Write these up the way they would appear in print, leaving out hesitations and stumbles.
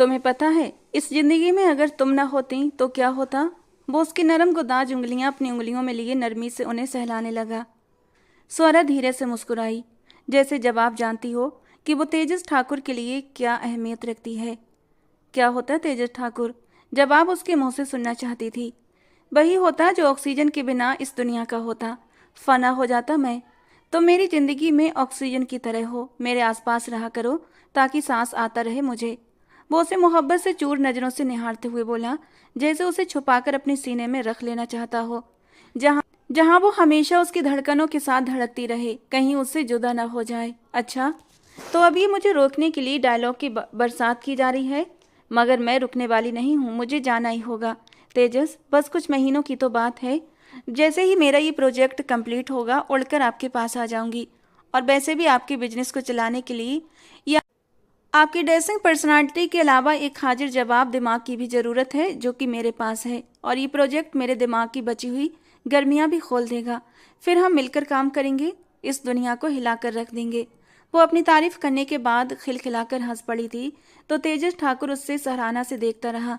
तुम्हें पता है, इस जिंदगी में अगर तुम ना होती तो क्या होता? वो उसकी नरम गुदाज उंगलियां अपनी उंगलियों में लिए नरमी से उन्हें सहलाने लगा। स्वरा धीरे से मुस्कुराई, जैसे जब आप जानती हो कि वो तेजस ठाकुर के लिए क्या अहमियत रखती है। क्या होता तेजस ठाकुर? जवाब उसके मुंह से सुनना चाहती थी। वही होता जो ऑक्सीजन के बिना इस दुनिया का होता। फना हो जाता मैं। तो मेरी जिंदगी में ऑक्सीजन की तरह हो, मेरे आसपास रहा करो ताकि सांस आता रहे मुझे। वो उसे मोहब्बत से चूर नजरों से निहारते हुए बोला, जैसे उसे छुपाकर अपने सीने में रख लेना चाहता हो, जहां जहां वो हमेशा उसकी धड़कनों के साथ धड़कती रहे, कहीं उससे जुदा ना हो जाए। अच्छा, तो अब ये मुझे रोकने के लिए डायलॉग की बरसात की जा रही है, मगर मैं रुकने वाली नहीं हूँ, मुझे जाना ही होगा। तेजस, बस कुछ महीनों की तो बात है। जैसे ही मेरा ये प्रोजेक्ट कंप्लीट होगा, उड़कर आपके पास आ जाऊंगी। और वैसे भी आपके बिजनेस को चलाने के लिए या आपकी ड्रेसिंग पर्सनालिटी के अलावा एक हाजिर जवाब दिमाग की भी ज़रूरत है, जो कि मेरे पास है। और ये प्रोजेक्ट मेरे दिमाग की बची हुई गर्मियाँ भी खोल देगा। फिर हम मिलकर काम करेंगे, इस दुनिया को हिलाकर रख देंगे। वो अपनी तारीफ करने के बाद खिलखिलाकर हंस पड़ी थी, तो तेजस ठाकुर उससे सराहना से देखता रहा।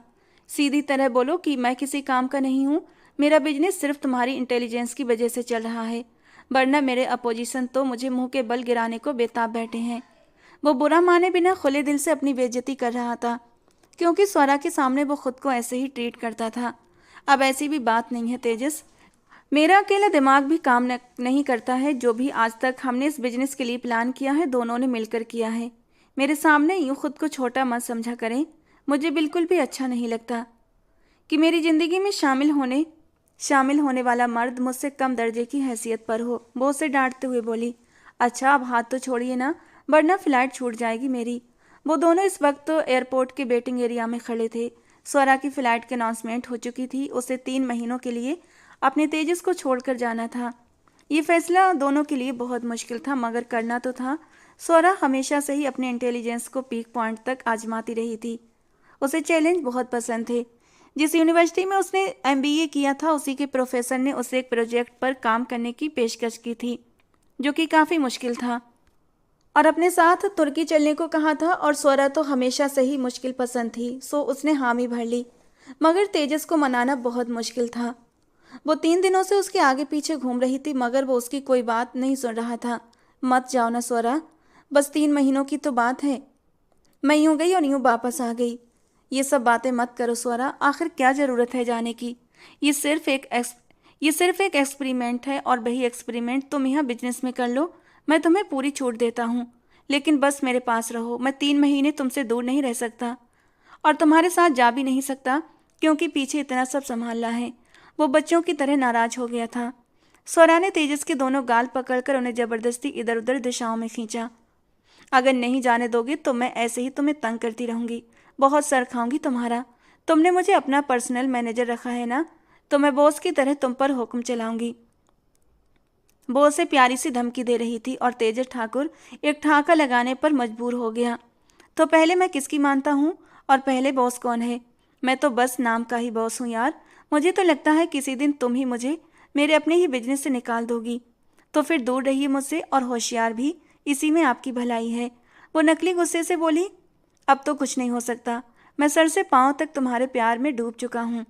सीधी तरह बोलो कि मैं किसी काम का नहीं हूँ। मेरा बिजनेस सिर्फ तुम्हारी इंटेलिजेंस की वजह से चल रहा है, वरना मेरे अपोजिशन तो मुझे मुंह के बल गिराने को बेताब बैठे हैं। वो बुरा माने बिना खुले दिल से अपनी बेइज्जती कर रहा था, क्योंकि स्वरा के सामने वो खुद को ऐसे ही ट्रीट करता था। अब ऐसी भी बात नहीं है तेजस, मेरा अकेला दिमाग भी काम नहीं करता है। जो भी आज तक हमने इस बिजनेस के लिए प्लान किया है, दोनों ने मिलकर किया है। मेरे सामने यूँ खुद को छोटा मत समझा करें। मुझे बिल्कुल भी अच्छा नहीं लगता कि मेरी ज़िंदगी में शामिल होने वाला मर्द मुझसे कम दर्जे की हैसियत पर हो। वो उसे डांटते हुए बोली, अच्छा अब हाथ तो छोड़िए ना, वरना फ्लाइट छूट जाएगी मेरी। वो दोनों इस वक्त तो एयरपोर्ट के वेटिंग एरिया में खड़े थे। स्वरा की फ़्लाइट की अनाउंसमेंट हो चुकी थी। उसे 3 महीनों के लिए अपने तेजस को छोड़कर जाना था। ये फैसला दोनों के लिए बहुत मुश्किल था, मगर करना तो था। स्वरा हमेशा से ही अपने इंटेलिजेंस को पीक पॉइंट तक आजमाती रही थी। उसे चैलेंज बहुत पसंद थे। जिस यूनिवर्सिटी में उसने एमबीए किया था, उसी के प्रोफेसर ने उसे एक प्रोजेक्ट पर काम करने की पेशकश की थी, जो कि काफ़ी मुश्किल था, और अपने साथ तुर्की चलने को कहा था। और स्वरा तो हमेशा से ही मुश्किल पसंद थी, सो उसने हामी भर ली। मगर तेजस को मनाना बहुत मुश्किल था। वो 3 दिनों से उसके आगे पीछे घूम रही थी, मगर वो उसकी कोई बात नहीं सुन रहा था। मत जाओ ना स्वरा, बस 3 महीनों की तो बात है। मैं यूं गई और यूं वापस आ गई। ये सब बातें मत करो स्वरा, आखिर क्या ज़रूरत है जाने की? ये सिर्फ एक एक्स ये सिर्फ एक एक्सपेरिमेंट है, और वही एक्सपेरिमेंट तुम यहाँ बिजनेस में कर लो। मैं तुम्हें पूरी छूट देता हूँ, लेकिन बस मेरे पास रहो। मैं 3 महीने तुमसे दूर नहीं रह सकता, और तुम्हारे साथ जा भी नहीं सकता, क्योंकि पीछे इतना सब संभालना है। वो बच्चों की तरह नाराज हो गया था। स्वरा ने तेजस के दोनों गाल पकड़कर उन्हें जबरदस्ती इधर उधर दिशाओं में खींचा। अगर नहीं जाने दोगे तो मैं ऐसे ही तुम्हें तंग करती रहूंगी, बहुत सर खाऊंगी तुम्हारा। तुमने मुझे अपना पर्सनल मैनेजर रखा है ना, तो मैं बॉस की तरह तुम पर हुक्म चलाऊंगी। वो उसे प्यारी सी धमकी दे रही थी, और तेजस ठाकुर एक ठहाका लगाने पर मजबूर हो गया। तो पहले मैं किसकी मानता हूँ, और पहले बॉस कौन है? मैं तो बस नाम का ही बॉस हूँ यार। मुझे तो लगता है किसी दिन तुम ही मुझे मेरे अपने ही बिजनेस से निकाल दोगी। तो फिर दूर रहिए मुझसे, और होशियार भी, इसी में आपकी भलाई है। वो नकली गुस्से से बोली, अब तो कुछ नहीं हो सकता। मैं सर से पांव तक तुम्हारे प्यार में डूब चुका हूँ।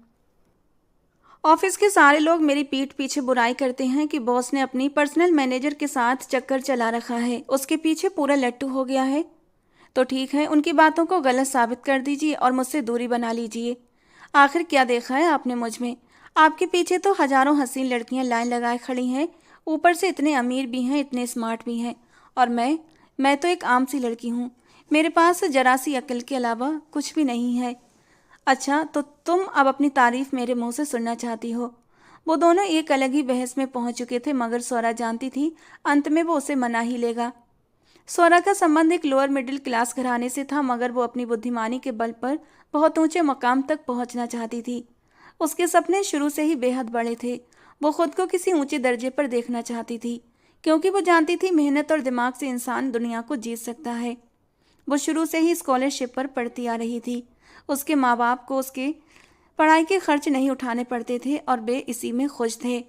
ऑफिस के सारे लोग मेरी पीठ पीछे बुराई करते हैं कि बॉस ने अपनी पर्सनल मैनेजर के साथ चक्कर चला रखा है, उसके पीछे पूरा लट्टू हो गया है। तो ठीक है, उनकी बातों को गलत साबित कर दीजिए और मुझसे दूरी बना लीजिए। आखिर क्या देखा है आपने मुझ में? आपके पीछे तो हजारों हसीन लड़कियां लाइन लगाए खड़ी हैं, ऊपर से इतने अमीर भी हैं, इतने स्मार्ट भी हैं। और मैं तो एक आम सी लड़की हूँ। मेरे पास जरा सी अकल के अलावा कुछ भी नहीं है। अच्छा, तो तुम अब अपनी तारीफ मेरे मुंह से सुनना चाहती हो? वो दोनों एक अलग ही बहस में पहुंच चुके थे, मगर स्वरा जानती थी अंत में वो उसे मना ही लेगा। स्वरा का संबंध एक लोअर मिडिल क्लास घराने से था, मगर वो अपनी बुद्धिमानी के बल पर बहुत ऊंचे मकाम तक पहुंचना चाहती थी। उसके सपने शुरू से ही बेहद बड़े थे। वो खुद को किसी ऊंचे दर्जे पर देखना चाहती थी, क्योंकि वो जानती थी मेहनत और दिमाग से इंसान दुनिया को जीत सकता है। वो शुरू से ही स्कॉलरशिप पर पढ़ती आ रही थी। उसके माँ बाप को उसके पढ़ाई के खर्च नहीं उठाने पड़ते थे, और वे इसी में खुश थे।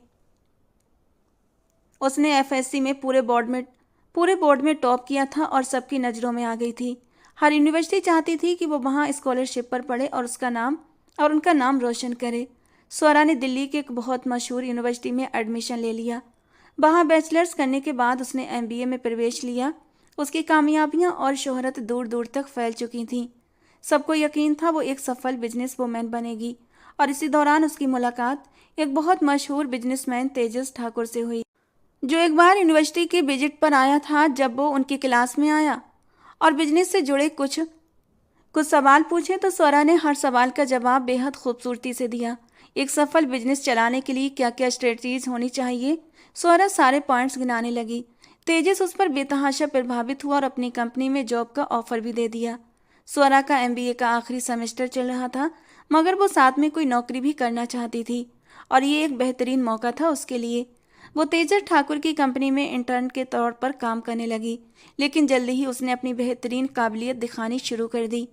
उसने एफएससी में पूरे बोर्ड में टॉप किया था और सबकी नज़रों में आ गई थी। हर यूनिवर्सिटी चाहती थी कि वो वहाँ स्कॉलरशिप पर पढ़े और उनका नाम रोशन करे। स्वरा ने दिल्ली की एक बहुत मशहूर यूनिवर्सिटी में एडमिशन ले लिया। वहाँ बैचलर्स करने के बाद उसने एमबीए में प्रवेश लिया। उसकी कामयाबियाँ और शोहरत दूर दूर तक फैल चुकी थीं। सबको यकीन था वो एक सफल बिजनेस वूमेन बनेगी। और इसी दौरान उसकी मुलाकात एक बहुत मशहूर बिजनेसमैन तेजस ठाकुर से हुई, जो एक बार यूनिवर्सिटी के विजिट पर आया था। जब वो उनकी क्लास में आया और बिजनेस से जुड़े कुछ सवाल पूछे तो स्वरा ने हर सवाल का जवाब बेहद खूबसूरती से दिया। एक सफल बिजनेस चलाने के लिए क्या क्या स्ट्रेटजीज होनी चाहिए, स्वरा सारे पॉइंट्स गिनाने लगी। तेजस उस पर बेतहाशा प्रभावित हुआ और अपनी कंपनी में जॉब का ऑफर भी दे दिया। स्वरा का एमबीए का आखिरी सेमेस्टर चल रहा था, मगर वो साथ में कोई नौकरी भी करना चाहती थी और ये एक बेहतरीन मौका था उसके लिए। वो तेजस ठाकुर की कंपनी में इंटर्न के तौर पर काम करने लगी, लेकिन जल्दी ही उसने अपनी बेहतरीन काबिलियत दिखानी शुरू कर दी।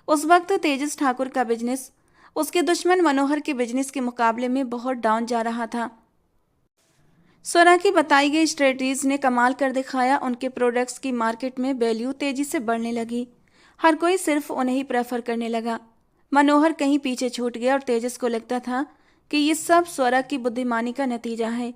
उस वक्त तेजस ठाकुर का बिजनेस उसके दुश्मन मनोहर के बिजनेस के मुकाबले में बहुत डाउन जा रहा था। स्वरा की बताई गई स्ट्रेटजीज ने कमाल कर दिखाया। उनके प्रोडक्ट्स की मार्केट में वैल्यू तेजी से बढ़ने लगी। हर कोई सिर्फ उन्हें ही प्रेफर करने लगा। मनोहर कहीं पीछे छूट गया और तेजस को लगता था कि ये सब स्वरा की बुद्धिमानी का नतीजा है।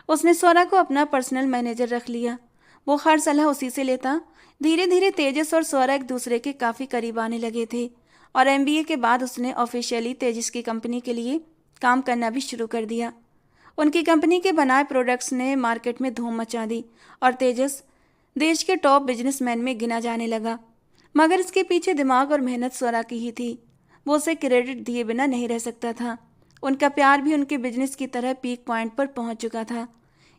उसने स्वरा को अपना पर्सनल मैनेजर रख लिया। वो हर सलाह उसी से लेता। धीरे धीरे तेजस और स्वरा एक दूसरे के काफ़ी करीब आने लगे थे और एमबीए के बाद उसने ऑफिशियली तेजस की कंपनी के लिए काम करना भी शुरू कर दिया। उनकी कंपनी के बनाए प्रोडक्ट्स ने मार्केट में धूम मचा दी और तेजस देश के टॉप बिजनेसमैन में गिना जाने लगा। मगर इसके पीछे दिमाग और मेहनत स्वरा की ही थी। वो उसे क्रेडिट दिए बिना नहीं रह सकता था। उनका प्यार भी उनके बिजनेस की तरह पीक पॉइंट पर पहुंच चुका था।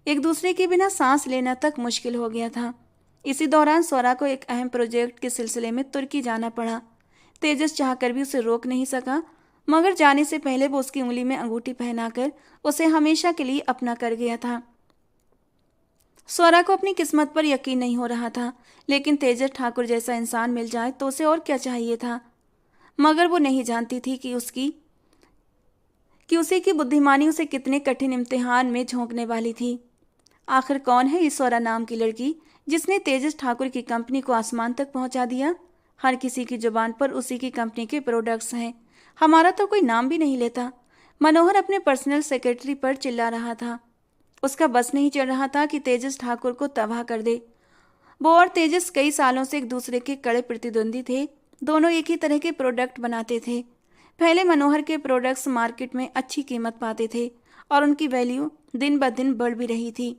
एक दूसरे के बिना सांस लेना तक मुश्किल हो गया था। इसी दौरान स्वरा को एक अहम प्रोजेक्ट के सिलसिले में तुर्की जाना पड़ा। तेजस चाहकर भी उसे रोक नहीं सका, मगर जाने से पहले वो उसकी उंगली में अंगूठी पहनाकर उसे हमेशा के लिए अपना कर गया था। स्वरा को अपनी किस्मत पर यकीन नहीं हो रहा था, लेकिन तेजस ठाकुर जैसा इंसान मिल जाए तो उसे और क्या चाहिए था। मगर वो नहीं जानती थी कि उसी की बुद्धिमानी उसे कितने कठिन इम्तिहान में झोंकने वाली थी। आखिर कौन है इस स्वरा नाम की लड़की जिसने तेजस ठाकुर की कंपनी को आसमान तक पहुंचा दिया। हर किसी की जुबान पर उसी की कंपनी के प्रोडक्ट्स हैं। हमारा तो कोई नाम भी नहीं लेता। मनोहर अपने पर्सनल सेक्रेटरी पर चिल्ला रहा था। उसका बस नहीं चल रहा था कि तेजस ठाकुर को तबाह कर दे। वो और तेजस कई सालों से एक दूसरे के कड़े प्रतिद्वंदी थे। दोनों एक ही तरह के प्रोडक्ट बनाते थे। पहले मनोहर के प्रोडक्ट्स मार्केट में अच्छी कीमत पाते थे और उनकी वैल्यू दिन ब दिन बढ़ भी रही थी,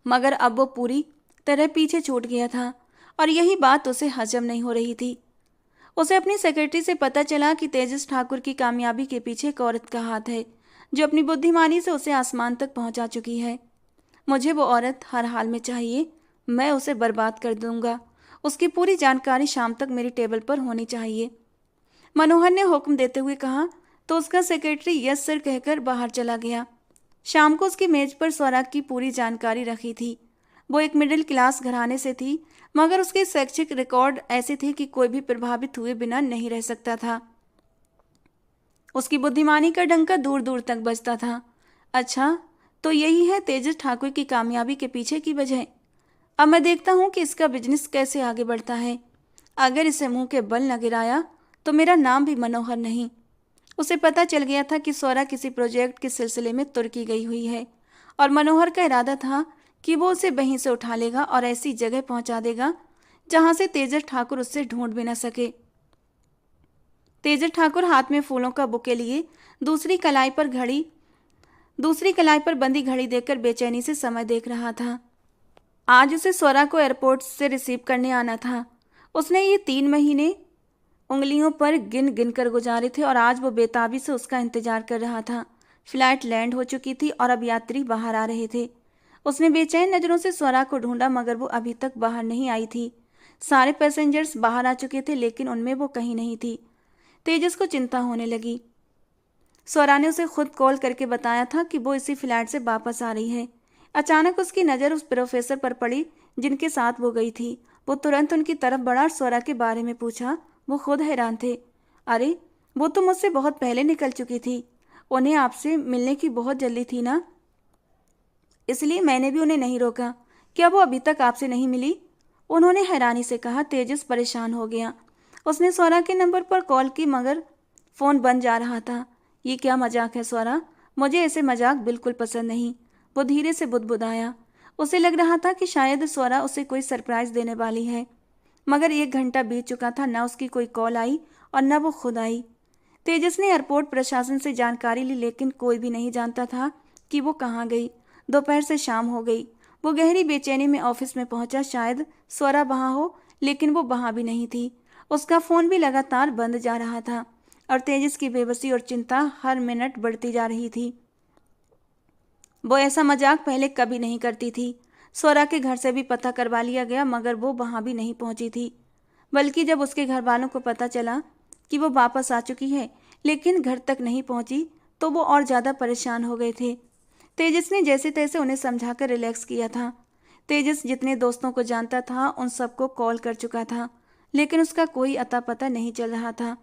मगर अब वो पूरी तरह पीछे छूट गया था और यही बात उसे हजम नहीं हो रही थी। उसे अपनी सेक्रेटरी से पता चला कि तेजस ठाकुर की कामयाबी के पीछे एक औरत का हाथ है, जो अपनी बुद्धिमानी से उसे आसमान तक पहुंचा चुकी है। मुझे वो औरत हर हाल में चाहिए। मैं उसे बर्बाद कर दूंगा। उसकी पूरी जानकारी शाम तक मेरी टेबल पर होनी चाहिए। मनोहर ने हुक्म देते हुए कहा तो उसका सेक्रेटरी यस सर कहकर बाहर चला गया। शाम को उसकी मेज पर स्वरा की पूरी जानकारी रखी थी। वो एक मिडिल क्लास घराने से थी, मगर उसके शैक्षिक रिकॉर्ड ऐसे थे कि कोई भी प्रभावित हुए बिना नहीं रह सकता था। उसकी बुद्धिमानी का डंका दूर दूर तक बजता था। अच्छा, तो यही है तेजस ठाकुर की कामयाबी के पीछे की वजह। अब मैं देखता हूँ कि इसका बिजनेस कैसे आगे बढ़ता है। अगर इसे मुंह के बल न गिराया तो मेरा नाम भी मनोहर नहीं। उसे पता चल गया था कि स्वरा किसी प्रोजेक्ट के सिलसिले में तुर्की गई हुई है और मनोहर का इरादा था कि वो उसे वहीं से उठा लेगा और ऐसी जगह पहुंचा देगा जहां से तेजस ठाकुर उससे ढूंढ भी न सके। तेजस ठाकुर हाथ में फूलों का बुके लिए दूसरी कलाई पर बंदी घड़ी देखकर बेचैनी से समय देख रहा था। आज उसे स्वरा को एयरपोर्ट से रिसीव करने आना था। उसने ये 3 महीने उंगलियों पर गिन गिन कर गुजारे थे और आज वो बेताबी से उसका इंतजार कर रहा था। फ्लाइट लैंड हो चुकी थी और अब यात्री बाहर आ रहे थे। उसने बेचैन नज़रों से स्वरा को ढूंढा, मगर वो अभी तक बाहर नहीं आई थी। सारे पैसेंजर्स बाहर आ चुके थे, लेकिन उनमें वो कहीं नहीं थी। तेजस को चिंता होने लगी। स्वरा ने उसे खुद कॉल करके बताया था कि वो इसी फ्लैट से वापस आ रही है। अचानक उसकी नज़र उस प्रोफेसर पर पड़ी जिनके साथ वो गई थी। वो तुरंत उनकी तरफ बढ़ा और स्वरा के बारे में पूछा। वो खुद हैरान थे। अरे, वो तो मुझसे बहुत पहले निकल चुकी थी। उन्हें आपसे मिलने की बहुत जल्दी थी ना, इसलिए मैंने भी उन्हें नहीं रोका। क्या वो अभी तक आपसे नहीं मिली? उन्होंने हैरानी से कहा। तेजस परेशान हो गया। उसने स्वरा के नंबर पर कॉल की मगर फ़ोन बंद जा रहा था। ये क्या मजाक है स्वरा, मुझे ऐसे मजाक बिल्कुल पसंद नहीं, वो धीरे से बुदबुदाया। उसे लग रहा था कि शायद स्वरा उसे कोई सरप्राइज देने वाली है, मगर 1 घंटा बीत चुका था, न उसकी कोई कॉल आई और न वो खुद आई। तेजस ने एयरपोर्ट प्रशासन से जानकारी ली, लेकिन कोई भी नहीं जानता था कि वो कहाँ गई। दोपहर से शाम हो गई। वो गहरी बेचैनी में ऑफिस में पहुंचा। शायद स्वरा वहाँ हो, लेकिन वो वहाँ भी नहीं थी। उसका फ़ोन भी लगातार बंद जा रहा था और तेजस की बेबसी और चिंता हर मिनट बढ़ती जा रही थी। वो ऐसा मजाक पहले कभी नहीं करती थी। स्वरा के घर से भी पता करवा लिया गया, मगर वो वहाँ भी नहीं पहुंची थी। बल्कि जब उसके घर वालों को पता चला कि वो वापस आ चुकी है लेकिन घर तक नहीं पहुंची, तो वो और ज़्यादा परेशान हो गए थे। तेजस ने जैसे तैसे उन्हें समझाकर रिलैक्स किया था। तेजस जितने दोस्तों को जानता था उन सबको कॉल कर चुका था, लेकिन उसका कोई अता पता नहीं चल रहा था।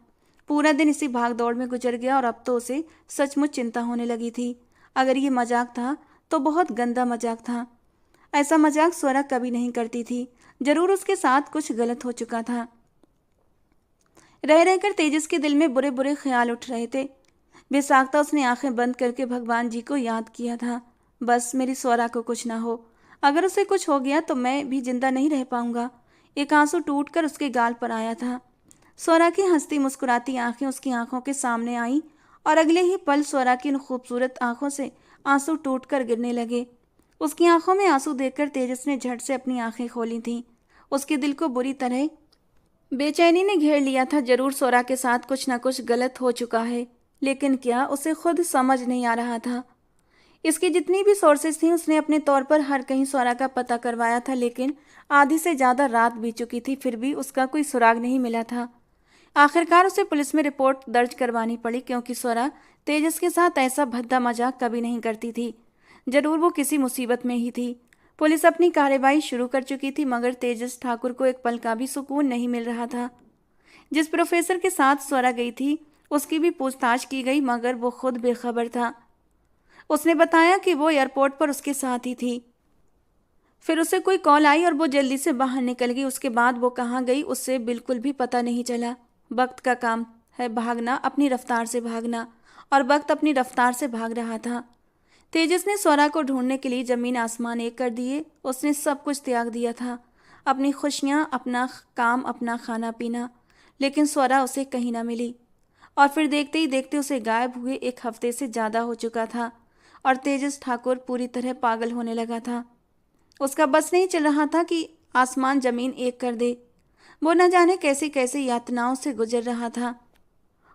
पूरा दिन इसी भाग दौड़ में गुजर गया और अब तो उसे सचमुच चिंता होने लगी थी। अगर ये मजाक था तो बहुत गंदा मजाक था। ऐसा मजाक स्वरा कभी नहीं करती थी। जरूर उसके साथ कुछ गलत हो चुका था। रह रहकर तेजस के दिल में बुरे बुरे ख्याल उठ रहे थे। बेसाख्ता उसने आंखें बंद करके भगवान जी को याद किया था। बस मेरी स्वरा को कुछ ना हो। अगर उसे कुछ हो गया तो मैं भी जिंदा नहीं रह पाऊंगा। एक आंसू टूटकर उसके गाल पर आया था। स्वरा की हंसती मुस्कुराती आंखें उसकी आंखों के सामने आईं और अगले ही पल स्वरा की उन खूबसूरत आंखों से आंसू टूटकर गिरने लगे। उसकी आंखों में आंसू देखकर तेजस ने झट से अपनी आंखें खोली थीं। उसके दिल को बुरी तरह बेचैनी ने घेर लिया था। जरूर स्वरा के साथ कुछ न कुछ गलत हो चुका है, लेकिन क्या, उसे खुद समझ नहीं आ रहा था। इसकी जितनी भी सोर्सेज थीं उसने अपने तौर पर हर कहीं स्वरा का पता करवाया था, लेकिन आधी से ज़्यादा रात बीत चुकी थी, फिर भी उसका कोई सुराग नहीं मिला था। आखिरकार उसे पुलिस में रिपोर्ट दर्ज करवानी पड़ी, क्योंकि स्वरा तेजस के साथ ऐसा भद्दा मजाक कभी नहीं करती थी। जरूर वो किसी मुसीबत में ही थी। पुलिस अपनी कार्रवाई शुरू कर चुकी थी, मगर तेजस ठाकुर को एक पल का भी सुकून नहीं मिल रहा था। जिस प्रोफेसर के साथ स्वरा गई थी उसकी भी पूछताछ की गई, मगर वो खुद बेखबर था। उसने बताया कि वो एयरपोर्ट पर उसके साथ ही थी। फिर उसे कोई कॉल आई और वो जल्दी से बाहर निकल गई। उसके बाद वो कहाँ गई उससे बिल्कुल भी पता नहीं चला। वक्त का काम है भागना, अपनी रफ्तार से भागना, और वक्त अपनी रफ्तार से भाग रहा था। तेजस ने स्वरा को ढूंढने के लिए जमीन आसमान एक कर दिए। उसने सब कुछ त्याग दिया था, अपनी खुशियाँ, अपना काम, अपना खाना पीना, लेकिन स्वरा उसे कहीं ना मिली। और फिर देखते ही देखते उसे गायब हुए 1 हफ्ते से ज़्यादा हो चुका था और तेजस ठाकुर पूरी तरह पागल होने लगा था। उसका बस नहीं चल रहा था कि आसमान जमीन एक कर दे। वो न जाने कैसी कैसी यातनाओं से गुजर रहा था।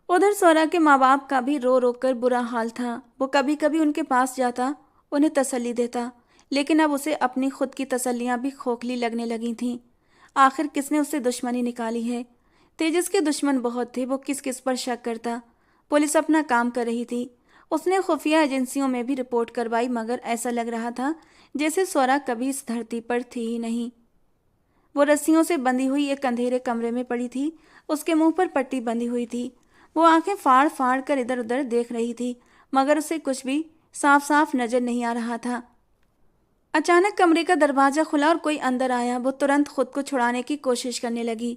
उधर स्वरा के माँ बाप का भी रो रो कर बुरा हाल था। वो कभी कभी उनके पास जाता, उन्हें तसल्ली देता, लेकिन अब उसे अपनी खुद की तसल्लियाँ भी खोखली लगने लगी थीं। आखिर किसने उससे दुश्मनी निकाली है? तेजस के दुश्मन बहुत थे। वो किस किस पर शक करता? पुलिस अपना काम कर रही थी। उसने खुफिया एजेंसियों में भी रिपोर्ट करवाई, मगर ऐसा लग रहा था जैसे स्वरा कभी इस धरती पर थी ही नहीं। वो रस्सियों से बंधी हुई एक अंधेरे कमरे में पड़ी थी। उसके मुंह पर पट्टी बंधी हुई थी। वो आंखें फाड़ फाड़ कर इधर उधर देख रही थी, मगर उसे कुछ भी साफ साफ नजर नहीं आ रहा था। अचानक कमरे का दरवाजा खुला और कोई अंदर आया। वो तुरंत खुद को छुड़ाने की कोशिश करने लगी।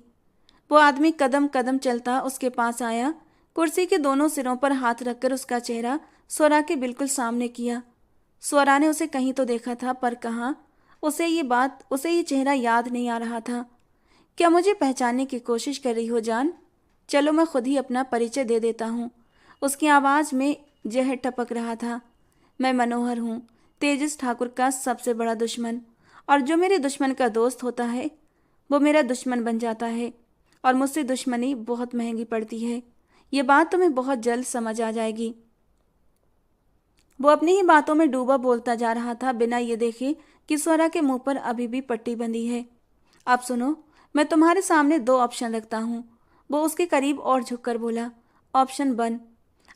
वो आदमी कदम कदम चलता उसके पास आया, कुर्सी के दोनों सिरों पर हाथ रखकर उसका चेहरा स्वरा के बिल्कुल सामने किया। स्वरा ने उसे कहीं तो देखा था, पर कहाँ? उसे ये चेहरा याद नहीं आ रहा था। क्या मुझे पहचानने की कोशिश कर रही हो जान? चलो मैं खुद ही अपना परिचय दे देता हूँ। उसकी आवाज़ में जहर टपक रहा था। मैं मनोहर हूँ, तेजस ठाकुर का सबसे बड़ा दुश्मन। और जो मेरे दुश्मन का दोस्त होता है वो मेरा दुश्मन बन जाता है, और मुझसे दुश्मनी बहुत महंगी पड़ती है। ये बात तुम्हें बहुत जल्द समझ आ जाएगी। वो अपनी ही बातों में डूबा बोलता जा रहा था, बिना ये देखे कि स्वरा के मुंह पर अभी भी पट्टी बंधी है। अब सुनो, मैं तुम्हारे सामने 2 ऑप्शन रखता हूँ। वो उसके करीब और झुककर बोला। ऑप्शन 1,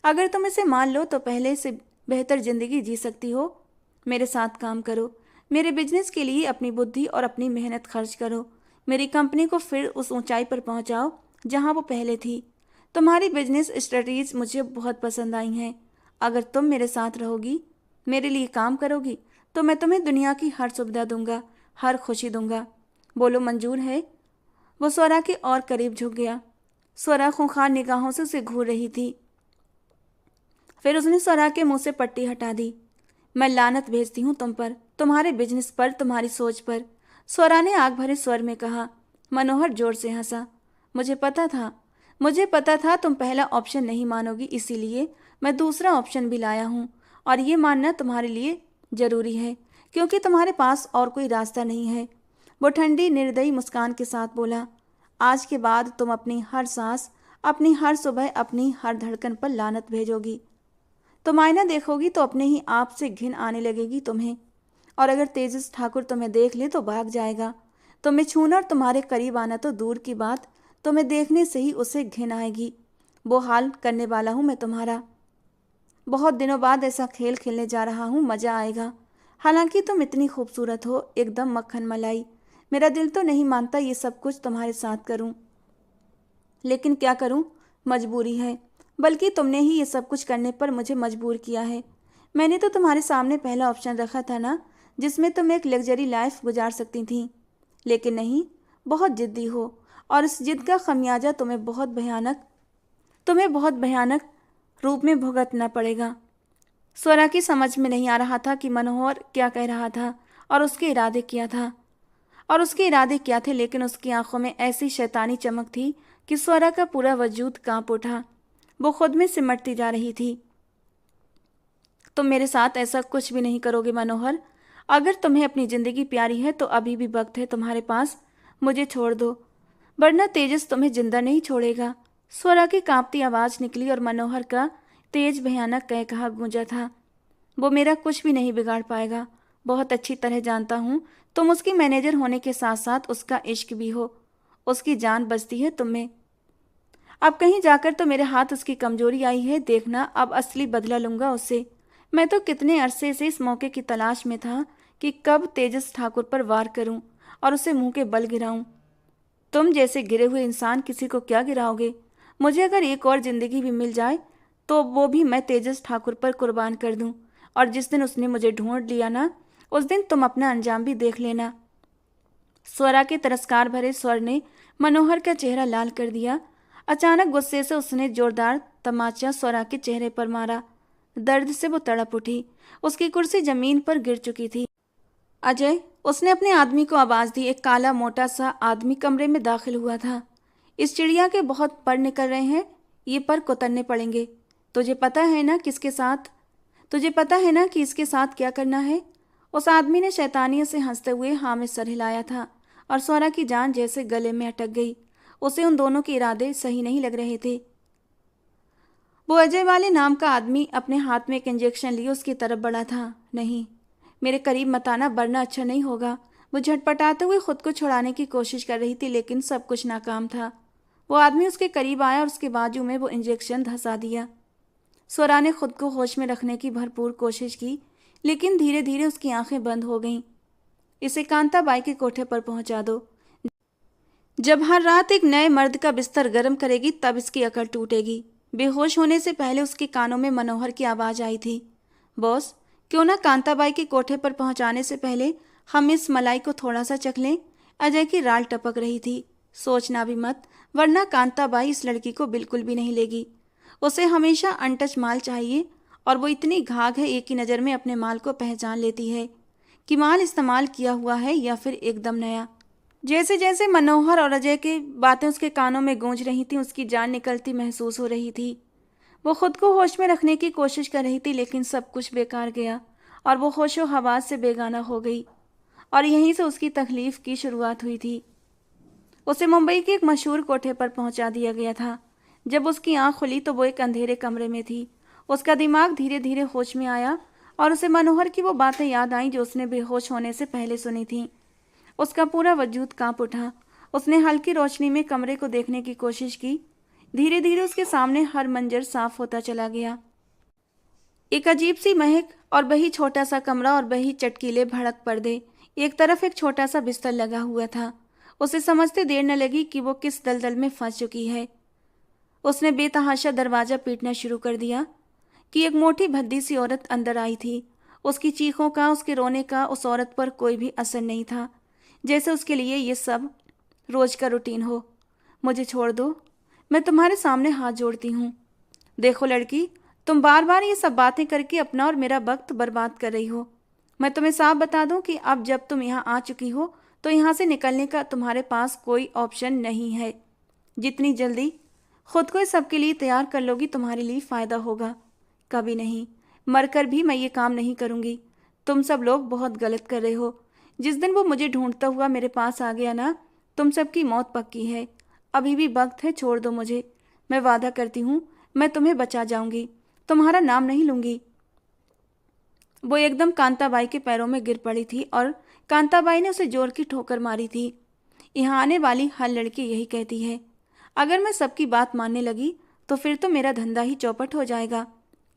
अगर तुम इसे मान लो तो पहले से बेहतर जिंदगी जी सकती हो। मेरे साथ काम करो, मेरे बिजनेस के लिए अपनी बुद्धि और अपनी मेहनत खर्च करो, मेरी कंपनी को फिर उस ऊंचाई पर पहुंचाओ जहां वो पहले थी। तुम्हारी बिजनेस स्ट्रेटजीज मुझे बहुत पसंद आई हैं। अगर तुम मेरे साथ रहोगी, मेरे लिए काम करोगी, तो मैं तुम्हें दुनिया की हर सुविधा दूंगा, हर खुशी दूंगा। बोलो मंजूर है। वो स्वरा के और करीब झुक गया। स्वरा खूंखार निगाहों से उसे घूर रही थी। फिर उसने स्वरा के मुंह से पट्टी हटा दी। मैं लानत भेजती हूँ तुम पर, तुम्हारे बिजनेस पर, तुम्हारी सोच पर, स्वरा ने आग भरे स्वर में कहा। मनोहर जोर से हंसा। मुझे पता था तुम पहला ऑप्शन नहीं मानोगी, इसीलिए मैं दूसरा ऑप्शन भी लाया हूँ। और ये मानना तुम्हारे लिए जरूरी है, क्योंकि तुम्हारे पास और कोई रास्ता नहीं है। वो ठंडी निर्दयी मुस्कान के साथ बोला। आज के बाद तुम अपनी हर सांस, अपनी हर सुबह, अपनी हर धड़कन पर लानत भेजोगी। तुम आईना देखोगी तो अपने ही आप से घिन आने लगेगी तुम्हें। और अगर तेजस ठाकुर तुम्हें देख ले तो भाग जाएगा। तुम्हें छूना और तुम्हारे करीब आना तो दूर की बात, तुम्हें देखने से ही उसे घिन आएगी। वो हाल करने वाला हूँ मैं तुम्हारा। बहुत दिनों बाद ऐसा खेल खेलने जा रहा हूँ, मज़ा आएगा। हालांकि तुम इतनी खूबसूरत हो, एकदम मक्खन मलाई। मेरा दिल तो नहीं मानता ये सब कुछ तुम्हारे साथ करूँ, लेकिन क्या करूँ, मजबूरी है। बल्कि तुमने ही ये सब कुछ करने पर मुझे मजबूर किया है। मैंने तो तुम्हारे सामने पहला ऑप्शन रखा था ना, जिसमें तुम एक लग्जरी लाइफ गुजार सकती थी। लेकिन नहीं, बहुत जिद्दी हो, और इस जिद का खमियाजा तुम्हें बहुत भयानक रूप में भुगतना पड़ेगा। स्वरा की समझ में नहीं आ रहा था कि मनोहर क्या कह रहा था और उसके इरादे क्या थे, लेकिन उसकी आंखों में ऐसी शैतानी चमक थी कि स्वरा का पूरा वजूद कांप उठा। वो खुद में सिमटती जा रही थी। तुम मेरे साथ ऐसा कुछ भी नहीं करोगे मनोहर। अगर तुम्हें अपनी जिंदगी प्यारी है तो अभी भी वक्त है तुम्हारे पास। मुझे छोड़ दो, वरना तेजस तुम्हें जिंदा नहीं छोड़ेगा। स्वरा की कांपती आवाज निकली और मनोहर का तेज भयानक कह कहा गूंजा था। वो मेरा कुछ भी नहीं बिगाड़ पाएगा। बहुत अच्छी तरह जानता हूँ तुम उसकी मैनेजर होने के साथ साथ उसका इश्क भी हो। उसकी जान बचती है तुम्हें। अब कहीं जाकर तो मेरे हाथ उसकी कमजोरी आई है, देखना अब असली बदला लूंगा उससे। मैं तो कितने अरसे से इस मौके की तलाश में था कि कब तेजस ठाकुर पर वार करूं और उसे मुंह के बल गिराऊं। तुम जैसे गिरे हुए इंसान किसी को क्या गिराओगे। मुझे अगर एक और जिंदगी भी मिल जाए तो वो भी मैं तेजस ठाकुर पर कुर्बान कर दूं। और जिस दिन उसने मुझे ढूंढ लिया ना, उस दिन तुम अपना अंजाम भी देख लेना। स्वरा के तिरस्कार भरे स्वर ने मनोहर का चेहरा लाल कर दिया। अचानक गुस्से से उसने जोरदार तमाचा स्वरा के चेहरे पर मारा। दर्द से वो तड़प उठी। उसकी कुर्सी जमीन पर गिर चुकी थी। अजय, उसने अपने आदमी को आवाज दी। एक काला मोटा सा आदमी कमरे में दाखिल हुआ था। इस चिड़िया के बहुत पर निकल रहे हैं, ये पर कुतरने पड़ेंगे। तुझे पता है ना कि इसके साथ क्या करना है। उस आदमी ने शैतानियत से हंसते हुए हाँ में सर हिलाया था और स्वरा की जान जैसे गले में अटक गई। उसे उन दोनों के इरादे सही नहीं लग रहे थे। वो अजय वाले नाम का आदमी अपने हाथ में एक इंजेक्शन लिए उसकी तरफ बढ़ा था। नहीं, मेरे करीब मत आना, वरना अच्छा नहीं होगा। वो झटपटाते हुए खुद को छुड़ाने की कोशिश कर रही थी, लेकिन सब कुछ नाकाम था। वो आदमी उसके करीब आया और उसके बाजू में वो इंजेक्शन धंसा दिया। स्वरा ने खुद को होश में रखने की भरपूर कोशिश की, लेकिन धीरे धीरे उसकी आंखें बंद हो गईं। इसे कांताबाई के कोठे पर पहुंचा दो। जब हर रात एक नए मर्द का बिस्तर गर्म करेगी तब इसकी अकल टूटेगी। बेहोश होने से पहले उसके कानों में मनोहर की आवाज आई थी। बॉस, क्यों ना कांताबाई के कोठे पर पहुंचाने से पहले हम इस मलाई को थोड़ा सा चख लें। अजय की राल टपक रही थी। सोचना भी मत, वरना कांताबाई इस लड़की को बिल्कुल भी नहीं लेगी। उसे हमेशा अनटच माल चाहिए, और वो इतनी घाघ है, एक ही नज़र में अपने माल को पहचान लेती है कि माल इस्तेमाल किया हुआ है या फिर एकदम नया। जैसे जैसे मनोहर और अजय की बातें उसके कानों में गूंज रही थीं, उसकी जान निकलती महसूस हो रही थी। वो खुद को होश में रखने की कोशिश कर रही थी, लेकिन सब कुछ बेकार गया और वो होशो हवास से बेगाना हो गई। और यहीं से उसकी तकलीफ की शुरुआत हुई थी। उसे मुंबई के एक मशहूर कोठे पर पहुंचा दिया गया था। जब उसकी आंख खुली तो वो एक अंधेरे कमरे में थी। उसका दिमाग धीरे धीरे होश में आया और उसे मनोहर की वो बातें याद आईं जो उसने बेहोश होने से पहले सुनी थीं। उसका पूरा वजूद कांप उठा। उसने हल्की रोशनी में कमरे को देखने की कोशिश की। धीरे धीरे उसके सामने हर मंजर साफ होता चला गया। एक अजीब सी महक और वही छोटा सा कमरा और वही चटकीले भड़क पर्दे। एक तरफ एक छोटा सा बिस्तर लगा हुआ था। उसे समझते देर न लगी कि वो किस दलदल में फंस चुकी है। उसने बेतहाशा दरवाजा पीटना शुरू कर दिया कि एक मोटी भद्दी सी औरत अंदर आई थी। उसकी चीखों का, उसके रोने का उस औरत पर कोई भी असर नहीं था। जैसे उसके लिए ये सब रोज का रूटीन हो। मुझे छोड़ दो, मैं तुम्हारे सामने हाथ जोड़ती हूँ। देखो लड़की, तुम बार बार ये सब बातें करके अपना और मेरा वक्त बर्बाद कर रही हो। मैं तुम्हें साफ बता दूं कि अब जब तुम यहाँ आ चुकी हो तो यहाँ से निकलने का तुम्हारे पास कोई ऑप्शन नहीं है। जितनी जल्दी खुद को इस सब के लिए तैयार कर लोगी तुम्हारे लिए फ़ायदा होगा। कभी नहीं, मरकर भी मैं ये काम नहीं करूँगी। तुम सब लोग बहुत गलत कर रहे हो। जिस दिन वो मुझे ढूंढता हुआ मेरे पास आ गया ना, तुम सबकी मौत पक्की है। अभी भी वक्त है, छोड़ दो मुझे। मैं वादा करती हूँ मैं तुम्हें बचा जाऊंगी, तुम्हारा नाम नहीं लूंगी। वो एकदम कांताबाई के पैरों में गिर पड़ी थी और कांताबाई ने उसे जोर की ठोकर मारी थी। यहाँ आने वाली हर लड़की यही कहती है, अगर मैं सबकी बात मानने लगी तो फिर तो मेरा धंधा ही चौपट हो जाएगा।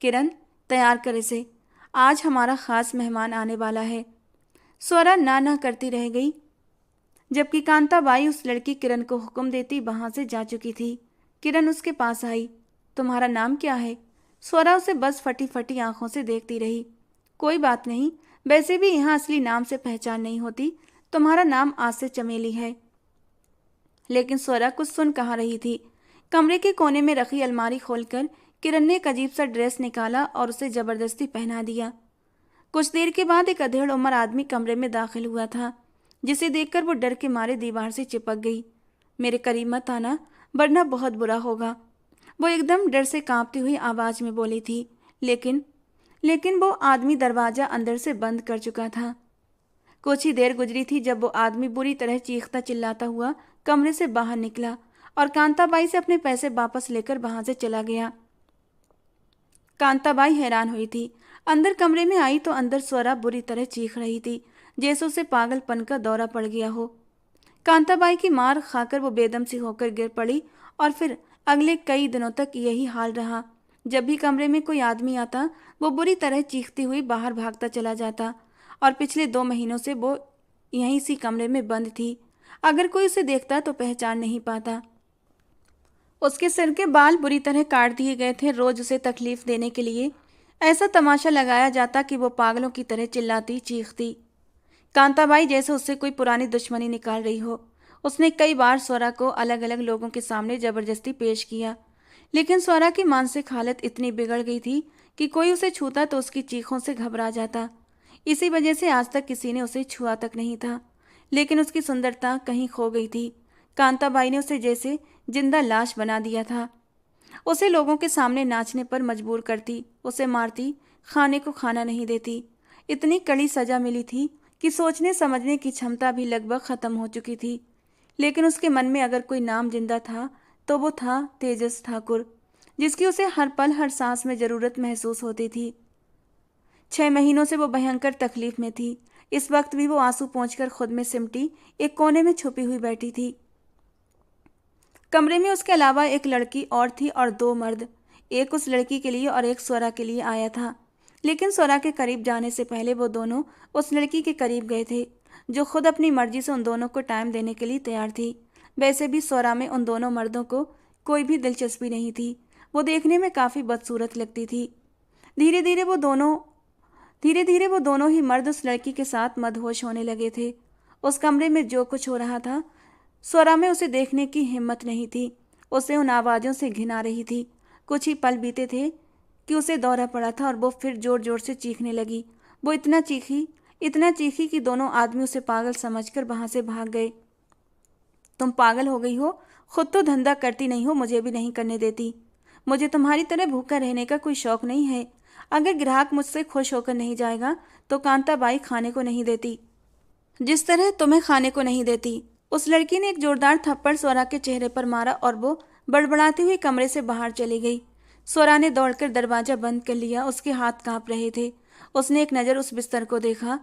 किरण, तैयार कर इसे, आज हमारा खास मेहमान आने वाला है। स्वरा ना ना करती रह गई, जबकि कांताबाई उस लड़की किरण को हुक्म देती वहां से जा चुकी थी। किरण उसके पास आई। तुम्हारा नाम क्या है? स्वरा उसे बस फटी फटी आंखों से देखती रही। कोई बात नहीं, वैसे भी यहाँ असली नाम से पहचान नहीं होती। तुम्हारा नाम आज से चमेली है। लेकिन स्वरा कुछ सुन कहाँ रही थी। कमरे के कोने में रखी अलमारी खोलकर किरण ने एक अजीब सा ड्रेस निकाला और उसे जबरदस्ती पहना दिया। कुछ देर के बाद एक अधेड़ उम्र आदमी कमरे में दाखिल हुआ था, जिसे देखकर वो डर के मारे दीवार से चिपक गई। मेरे करीब मत आना, वरना बहुत बुरा होगा, वो एकदम डर से कांपती हुई आवाज में बोली थी। लेकिन वो आदमी दरवाजा अंदर से बंद कर चुका था। कुछ ही देर गुजरी थी जब वो आदमी बुरी तरह चीखता चिल्लाता हुआ कमरे से बाहर निकला और कांताबाई से अपने पैसे वापस लेकर वहां से चला गया। कांताबाई हैरान हुई थी। अंदर कमरे में आई तो अंदर स्वरा बुरी तरह चीख रही थी, जैसे उसे पागलपन का दौरा पड़ गया हो। कांताबाई की मार खाकर वो बेदम सी होकर गिर पड़ी और फिर अगले कई दिनों तक यही हाल रहा। जब भी कमरे में कोई आदमी आता वो बुरी तरह चीखती हुई बाहर भागता चला जाता और पिछले 2 महीनों से वो यहीं सी कमरे में बंद थी। अगर कोई उसे देखता तो पहचान नहीं पाता। उसके सिर के बाल बुरी तरह काट दिए गए थे। रोज उसे तकलीफ देने के लिए ऐसा तमाशा लगाया जाता कि वो पागलों की तरह चिल्लाती चीखती। कांताबाई जैसे उससे कोई पुरानी दुश्मनी निकाल रही हो। उसने कई बार स्वरा को अलग अलग लोगों के सामने जबरदस्ती पेश किया, लेकिन स्वरा की मानसिक हालत इतनी बिगड़ गई थी कि कोई उसे छूता तो उसकी चीखों से घबरा जाता। इसी वजह से आज तक किसी ने उसे छुआ तक नहीं था। लेकिन उसकी सुंदरता कहीं खो गई थी। कांताबाई ने उसे जैसे जिंदा लाश बना दिया था। उसे लोगों के सामने नाचने पर मजबूर करती, उसे मारती, खाने को खाना नहीं देती। इतनी कड़ी सजा मिली थी कि सोचने समझने की क्षमता भी लगभग खत्म हो चुकी थी। लेकिन उसके मन में अगर कोई नाम जिंदा था तो वो था तेजस ठाकुर, जिसकी उसे हर पल हर सांस में जरूरत महसूस होती थी। 6 महीनों से वो भयंकर तकलीफ में थी। इस वक्त भी वो आंसू पोंछकर खुद में सिमटी एक कोने में छुपी हुई बैठी थी। कमरे में उसके अलावा एक लड़की और थी और 2 मर्द। एक उस लड़की के लिए और एक स्वरा के लिए आया था। लेकिन स्वरा के करीब जाने से पहले वो दोनों उस लड़की के करीब गए थे, जो खुद अपनी मर्जी से उन दोनों को टाइम देने के लिए तैयार थी। वैसे भी स्वरा में उन दोनों मर्दों को कोई भी दिलचस्पी नहीं थी। वो देखने में काफ़ी बदसूरत लगती थी। धीरे धीरे वो दोनों ही मर्द उस लड़की के साथ मदहोश होने लगे थे। उस कमरे में जो कुछ हो रहा था, स्वरा में उसे देखने की हिम्मत नहीं थी। उसे उन आवाज़ों से घिन आ रही थी। कुछ ही पल बीते थे कि उसे दौरा पड़ा था और वो फिर जोर जोर से चीखने लगी। वो इतना चीखी कि दोनों आदमी उसे पागल समझकर वहां से भाग गए। तुम पागल हो गई हो, खुद तो धंधा करती नहीं हो, मुझे भी नहीं करने देती। मुझे तुम्हारी तरह भूखा रहने का कोई शौक नहीं है। अगर ग्राहक मुझसे खुश होकर नहीं जाएगा तो कांताबाई खाने को नहीं देती, जिस तरह तुम्हें खाने को नहीं देती। उस लड़की ने एक जोरदार थप्पड़ स्वरा के चेहरे पर मारा और वो बड़बड़ाती हुई कमरे से बाहर चली गई। स्वरा ने दौड़कर दरवाजा बंद कर लिया। उसके हाथ कांप रहे थे। उसने एक नज़र उस बिस्तर को देखा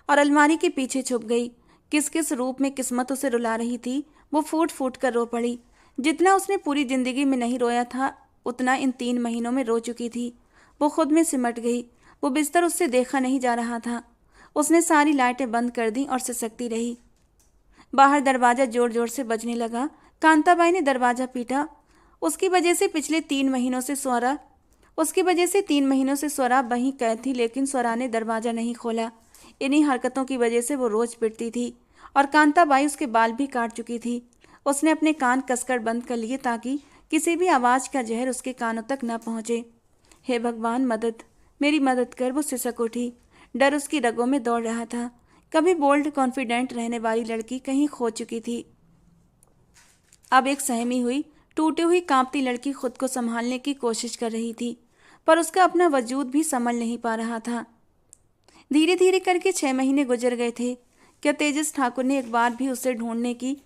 और अलमारी के पीछे छुप गई। किस किस रूप में किस्मत उसे रुला रही थी, वो फूट फूट कर रो पड़ी। जितना उसने पूरी जिंदगी में नहीं रोया था, उतना इन 3 महीनों में रो चुकी थी। वो खुद में सिमट गई। वो बिस्तर उससे देखा नहीं जा रहा था। उसने सारी लाइटें बंद कर दी और सिसकती रही। बाहर दरवाजा जोर जोर से बजने लगा। कांताबाई ने दरवाजा पीटा। उसकी वजह से 3 महीनों से स्वरा वहीं कैद थी, लेकिन स्वरा ने दरवाजा नहीं खोला। इन्हीं हरकतों की वजह से वो रोज पिटती थी और कांताबाई उसके बाल भी काट चुकी थी। उसने अपने कान कसकर बंद कर लिए ताकि किसी भी आवाज़ का जहर उसके कानों तक न पहुँचे। हे भगवान, मदद, मेरी मदद कर, वो सिसक उठी। डर उसकी रगों में दौड़ रहा था। कभी बोल्ड कॉन्फिडेंट रहने वाली लड़की कहीं खो चुकी थी, अब एक सहमी हुई, टूटी हुई, कांपती लड़की खुद को संभालने की कोशिश कर रही थी, पर उसका अपना वजूद भी संभल नहीं पा रहा था। धीरे धीरे करके 6 महीने गुजर गए थे। क्या तेजस ठाकुर ने एक बार भी उसे ढूंढने की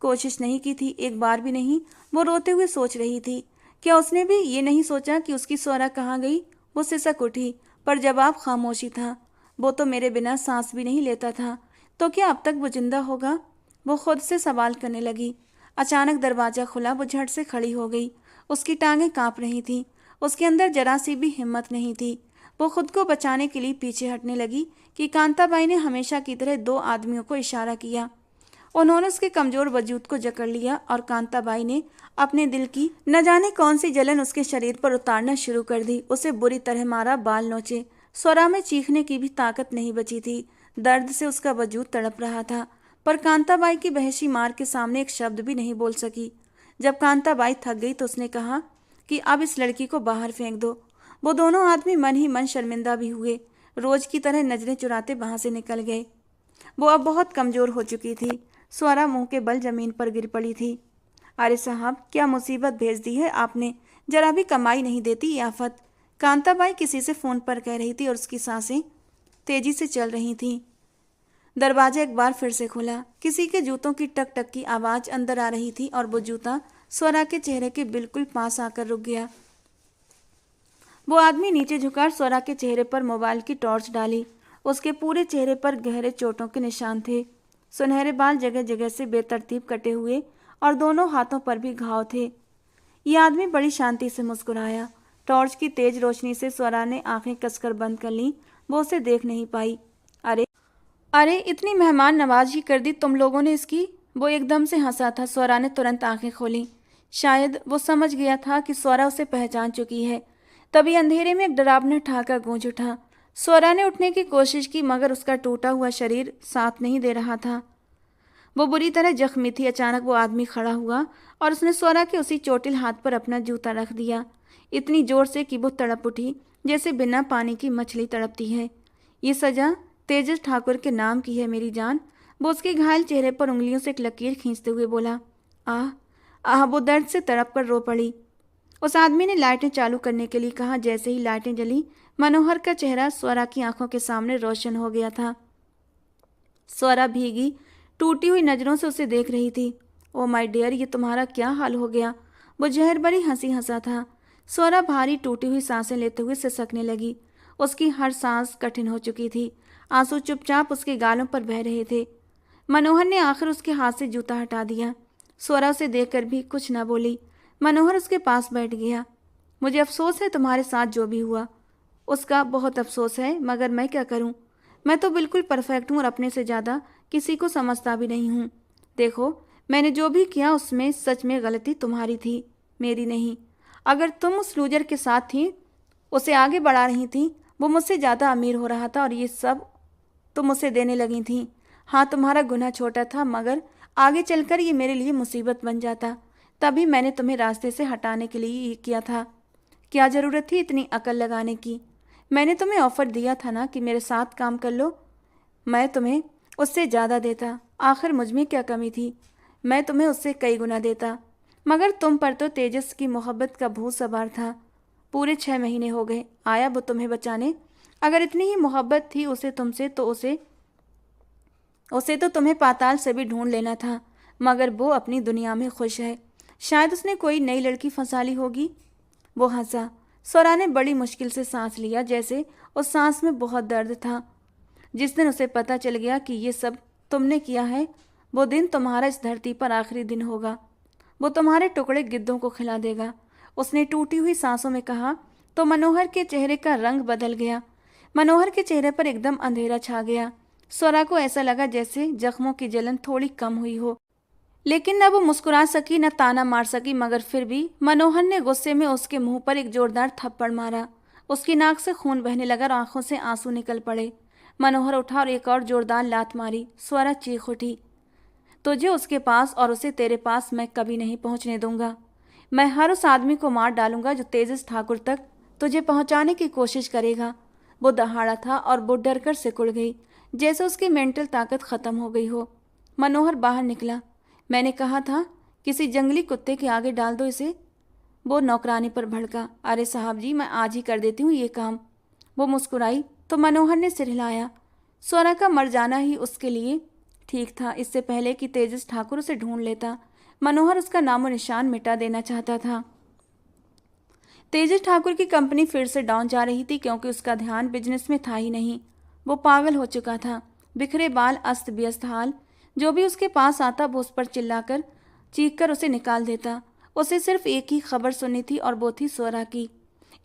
कोशिश नहीं की थी? एक बार भी नहीं। वो रोते हुए सोच रही थी। क्या उसने भी ये नहीं सोचा कि उसकी स्वरा कहाँ गई? वो सिसक उठी, पर जवाब खामोशी था। वो तो मेरे बिना सांस भी नहीं लेता था, तो क्या अब तक वो जिंदा होगा? वो खुद से सवाल करने लगी। अचानक दरवाजा खुला। वो झट से खड़ी हो गई। उसकी टांगें कांप रही थीं। उसके अंदर जरा सी भी हिम्मत नहीं थी। वो खुद को बचाने के लिए पीछे हटने लगी कि कांताबाई ने हमेशा की तरह 2 आदमियों को इशारा किया। उन्होंने उसके कमजोर वजूद को जकड़ लिया और कांताबाई ने अपने दिल की न जाने कौन सी जलन उसके शरीर पर उतारना शुरू कर दी। उसे बुरी तरह मारा, बाल नोचे। स्वरा में चीखने की भी ताकत नहीं बची थी। दर्द से उसका वजूद तड़प रहा था, पर कांताबाई की वहशी मार के सामने एक शब्द भी नहीं बोल सकी। जब कांताबाई थक गई तो उसने कहा कि अब इस लड़की को बाहर फेंक दो। वो दोनों आदमी मन ही मन शर्मिंदा भी हुए। रोज की तरह नजरें चुराते वहां से निकल गए। वो अब बहुत कमजोर हो चुकी थी। स्वरा मुंह के बल जमीन पर गिर पड़ी थी। अरे साहब, क्या मुसीबत भेज दी है आपने? जरा भी कमाई नहीं देती ये आफत। कांताबाई किसी से फोन पर कह रही थी और उसकी सांसें तेजी से चल रही थीं। दरवाजा एक बार फिर से खुला। किसी के जूतों की टक टक की आवाज अंदर आ रही थी और वो जूता स्वरा के चेहरे के बिल्कुल पास आकर रुक गया। वो आदमी नीचे झुका स्वरा के चेहरे पर मोबाइल की टॉर्च डाली। उसके पूरे चेहरे पर गहरे चोटों के निशान थे। सुनहरे बाल जगह जगह से बेतरतीब कटे हुए और दोनों हाथों पर भी घाव थे। ये आदमी बड़ी शांति से मुस्कुराया। टॉर्च की तेज रोशनी से स्वरा ने आंखें कसकर बंद कर लीं। वो उसे देख नहीं पाई। अरे अरे, इतनी मेहमान नवाजी कर दी तुम लोगों ने इसकी। वो एकदम से हंसा था। स्वरा ने तुरंत आंखें खोली। शायद वो समझ गया था कि स्वरा उसे पहचान चुकी है। तभी अंधेरे में एक डरावना ठहाका गूंज उठा। स्वरा ने उठने की कोशिश की, मगर उसका टूटा हुआ शरीर साथ नहीं दे रहा था। वो बुरी तरह जख्मी थी। अचानक वो आदमी खड़ा हुआ और उसने स्वरा के उसी चोटिल हाथ पर अपना जूता रख दिया, इतनी जोर से कि वो तड़प उठी जैसे बिना पानी की मछली तड़पती है। ये सजा तेजस ठाकुर के नाम की है मेरी जान। वो उसके घायल चेहरे पर उंगलियों से एक लकीर खींचते हुए बोला। आह आह, वो दर्द से तड़प कर रो पड़ी। उस आदमी ने लाइटें चालू करने के लिए कहा। जैसे ही लाइटें जली, मनोहर का चेहरा स्वरा की आंखों के सामने रोशन हो गया था। स्वरा भीगी टूटी हुई नजरों से उसे देख रही थी। ओ माय डियर, ये तुम्हारा क्या हाल हो गया? वो जहर भरी हंसी हंसा था। स्वरा भारी टूटी हुई सांसें लेते हुए सिसकने लगी। उसकी हर सांस कठिन हो चुकी थी। आंसू चुपचाप उसके गालों पर बह रहे थे। मनोहर ने आखिर उसके हाथ से जूता हटा दिया। स्वरा उसे देखकर भी कुछ न बोली। मनोहर उसके पास बैठ गया। मुझे अफसोस है तुम्हारे साथ जो भी हुआ, उसका बहुत अफसोस है, मगर मैं क्या करूं? मैं तो बिल्कुल परफेक्ट हूं और अपने से ज़्यादा किसी को समझता भी नहीं हूं। देखो, मैंने जो भी किया उसमें सच में गलती तुम्हारी थी, मेरी नहीं। अगर तुम उस लूजर के साथ थी, उसे आगे बढ़ा रही थी, वो मुझसे ज़्यादा अमीर हो रहा था और ये सब तुम उसे देने लगी थी। हाँ, तुम्हारा गुनाह छोटा था, मगर आगे चलकर ये मेरे लिए मुसीबत बन जाता। तभी मैंने तुम्हें रास्ते से हटाने के लिए ये किया था। क्या ज़रूरत थी इतनी अकल लगाने की? मैंने तुम्हें ऑफ़र दिया था ना कि मेरे साथ काम कर लो। मैं तुम्हें उससे ज़्यादा देता। आखिर मुझ में क्या कमी थी? मैं तुम्हें उससे कई गुना देता। मगर तुम पर तो तेजस की मोहब्बत का भूत सवार था। पूरे 6 महीने हो गए, आया वो तुम्हें बचाने। अगर इतनी ही मोहब्बत थी उसे तुमसे, तो उसे तो तुम्हें पाताल से भी ढूंढ लेना था। मगर वो अपनी दुनिया में खुश है। शायद उसने कोई नई लड़की फंसा ली होगी। वो हंसा। स्वरा ने बड़ी मुश्किल से सांस लिया, जैसे उस सांस में बहुत दर्द था। जिस दिन उसे पता चल गया कि ये सब तुमने किया है, वो दिन तुम्हारा इस धरती पर आखिरी दिन होगा। वो तुम्हारे टुकड़े गिद्धों को खिला देगा। उसने टूटी हुई सांसों में कहा। तो मनोहर के चेहरे का रंग बदल गया। मनोहर के चेहरे पर एकदम अंधेरा छा गया। स्वरा को ऐसा लगा जैसे जख्मों की जलन थोड़ी कम हुई हो, लेकिन न वो मुस्कुरा सकी न ताना मार सकी। मगर फिर भी मनोहर ने गुस्से में उसके मुंह पर एक जोरदार थप्पड़ मारा। उसकी नाक से खून बहने लगा और आंखों से आंसू निकल पड़े। मनोहर उठा और एक और जोरदार लात मारी। स्वरा चीख उठी। तुझे उसके पास और उसे तेरे पास मैं कभी नहीं पहुंचने दूंगा। मैं हर उस आदमी को मार डालूंगा जो तेजस ठाकुर तक तुझे पहुंचाने की कोशिश करेगा। वो दहाड़ा था और वो डर कर सिकुड़ गई, जैसे उसकी मेंटल ताकत खत्म हो गई हो। मनोहर बाहर निकला। मैंने कहा था किसी जंगली कुत्ते के आगे डाल दो इसे। वो नौकरानी पर भड़का। अरे साहब जी, मैं आज ही कर देती हूँ ये काम। वो मुस्कुराई तो मनोहर ने सिर हिलाया। स्वरा का मर जाना ही उसके लिए ठीक था। इससे पहले कि तेजस ठाकुर उसे ढूंढ लेता, मनोहर उसका नामो निशान मिटा देना चाहता था। तेजस ठाकुर की कंपनी फिर से डाउन जा रही थी, क्योंकि उसका ध्यान बिजनेस में था ही नहीं। वो पागल हो चुका था। बिखरे बाल, अस्त व्यस्त हाल। जो भी उसके पास आता वो उस पर चिल्लाकर चीख कर उसे निकाल देता। उसे सिर्फ एक ही खबर सुननी थी और वो थी स्वरा की।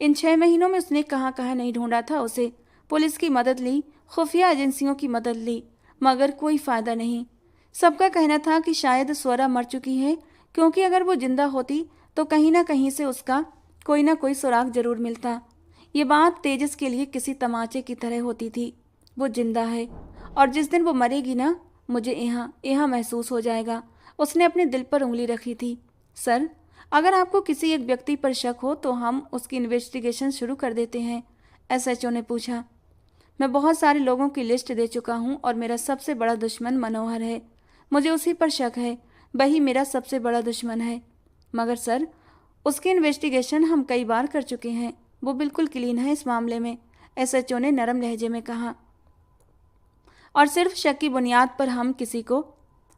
इन 6 महीनों में उसने कहाँ कहाँ नहीं ढूंढा था उसे। पुलिस की मदद ली, खुफिया एजेंसियों की मदद ली, मगर कोई फायदा नहीं। सबका कहना था कि शायद स्वरा मर चुकी है, क्योंकि अगर वो जिंदा होती तो कहीं ना कहीं से उसका कोई ना कोई सुराग जरूर मिलता। ये बात तेजस के लिए किसी तमाचे की तरह होती थी। वो जिंदा है और जिस दिन वो मरेगी ना, मुझे यहाँ यहाँ महसूस हो जाएगा। उसने अपने दिल पर उंगली रखी थी। सर, अगर आपको किसी एक व्यक्ति पर शक हो तो हम उसकी इन्वेस्टिगेशन शुरू कर देते हैं, एसएचओ ने पूछा। मैं बहुत सारे लोगों की लिस्ट दे चुका हूँ और मेरा सबसे बड़ा दुश्मन मनोहर है। मुझे उसी पर शक है, वही मेरा सबसे बड़ा दुश्मन है। मगर सर, उसकी इन्वेस्टिगेशन हम कई बार कर चुके हैं। वो बिल्कुल क्लीन है इस मामले में, एसएचओ ने नरम लहजे में कहा। और सिर्फ शक की बुनियाद पर हम किसी को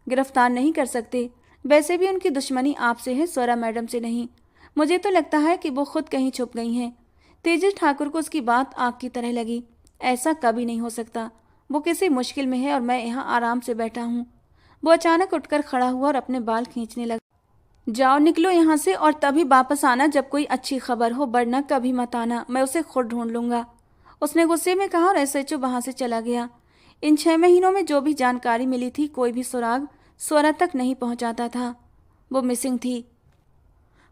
गिरफ्तार नहीं कर सकते। वैसे भी उनकी दुश्मनी आपसे है, स्वरा मैडम से नहीं। मुझे तो लगता है कि वो खुद कहीं छुप गई हैं। तेजस ठाकुर को उसकी बात आग की तरह लगी। ऐसा कभी नहीं हो सकता। वो किसी मुश्किल में है और मैं यहाँ आराम से बैठा हूँ। वो अचानक उठकर खड़ा हुआ और अपने बाल खींचने लगा। जाओ, निकलो यहाँ से और तभी वापस आना जब कोई अच्छी खबर हो, वरना कभी मत आना। मैं उसे खुद ढूंढ लूंगा, उसने गुस्से में कहा और एसएचओ वहां से चला गया। इन 6 महीनों में जो भी जानकारी मिली थी, कोई भी सुराग स्वरा तक नहीं पहुंचाता था। वो मिसिंग थी।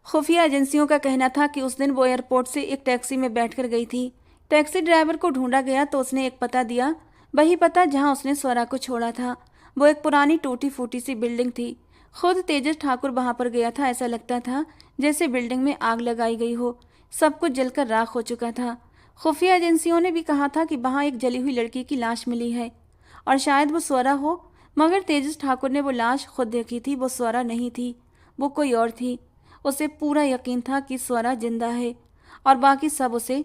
खुफिया एजेंसियों का कहना था कि उस दिन वो एयरपोर्ट से एक टैक्सी में बैठकर गई थी। टैक्सी ड्राइवर को ढूंढा गया तो उसने एक पता दिया, वही पता जहां उसने स्वरा को छोड़ा था। वो एक पुरानी टूटी फूटी सी बिल्डिंग थी। खुद तेजस ठाकुर वहां पर गया था। ऐसा लगता था जैसे बिल्डिंग में आग लगाई गई हो। सब कुछ जलकर राख हो चुका था। खुफिया एजेंसियों ने भी कहा था कि वहां एक जली हुई लड़की की लाश मिली है और शायद वो स्वरा हो, मगर तेजस ठाकुर ने वो लाश खुद देखी थी। वो स्वरा नहीं थी, वो कोई और थी। उसे पूरा यकीन था कि स्वरा जिंदा है और बाकी सब उसे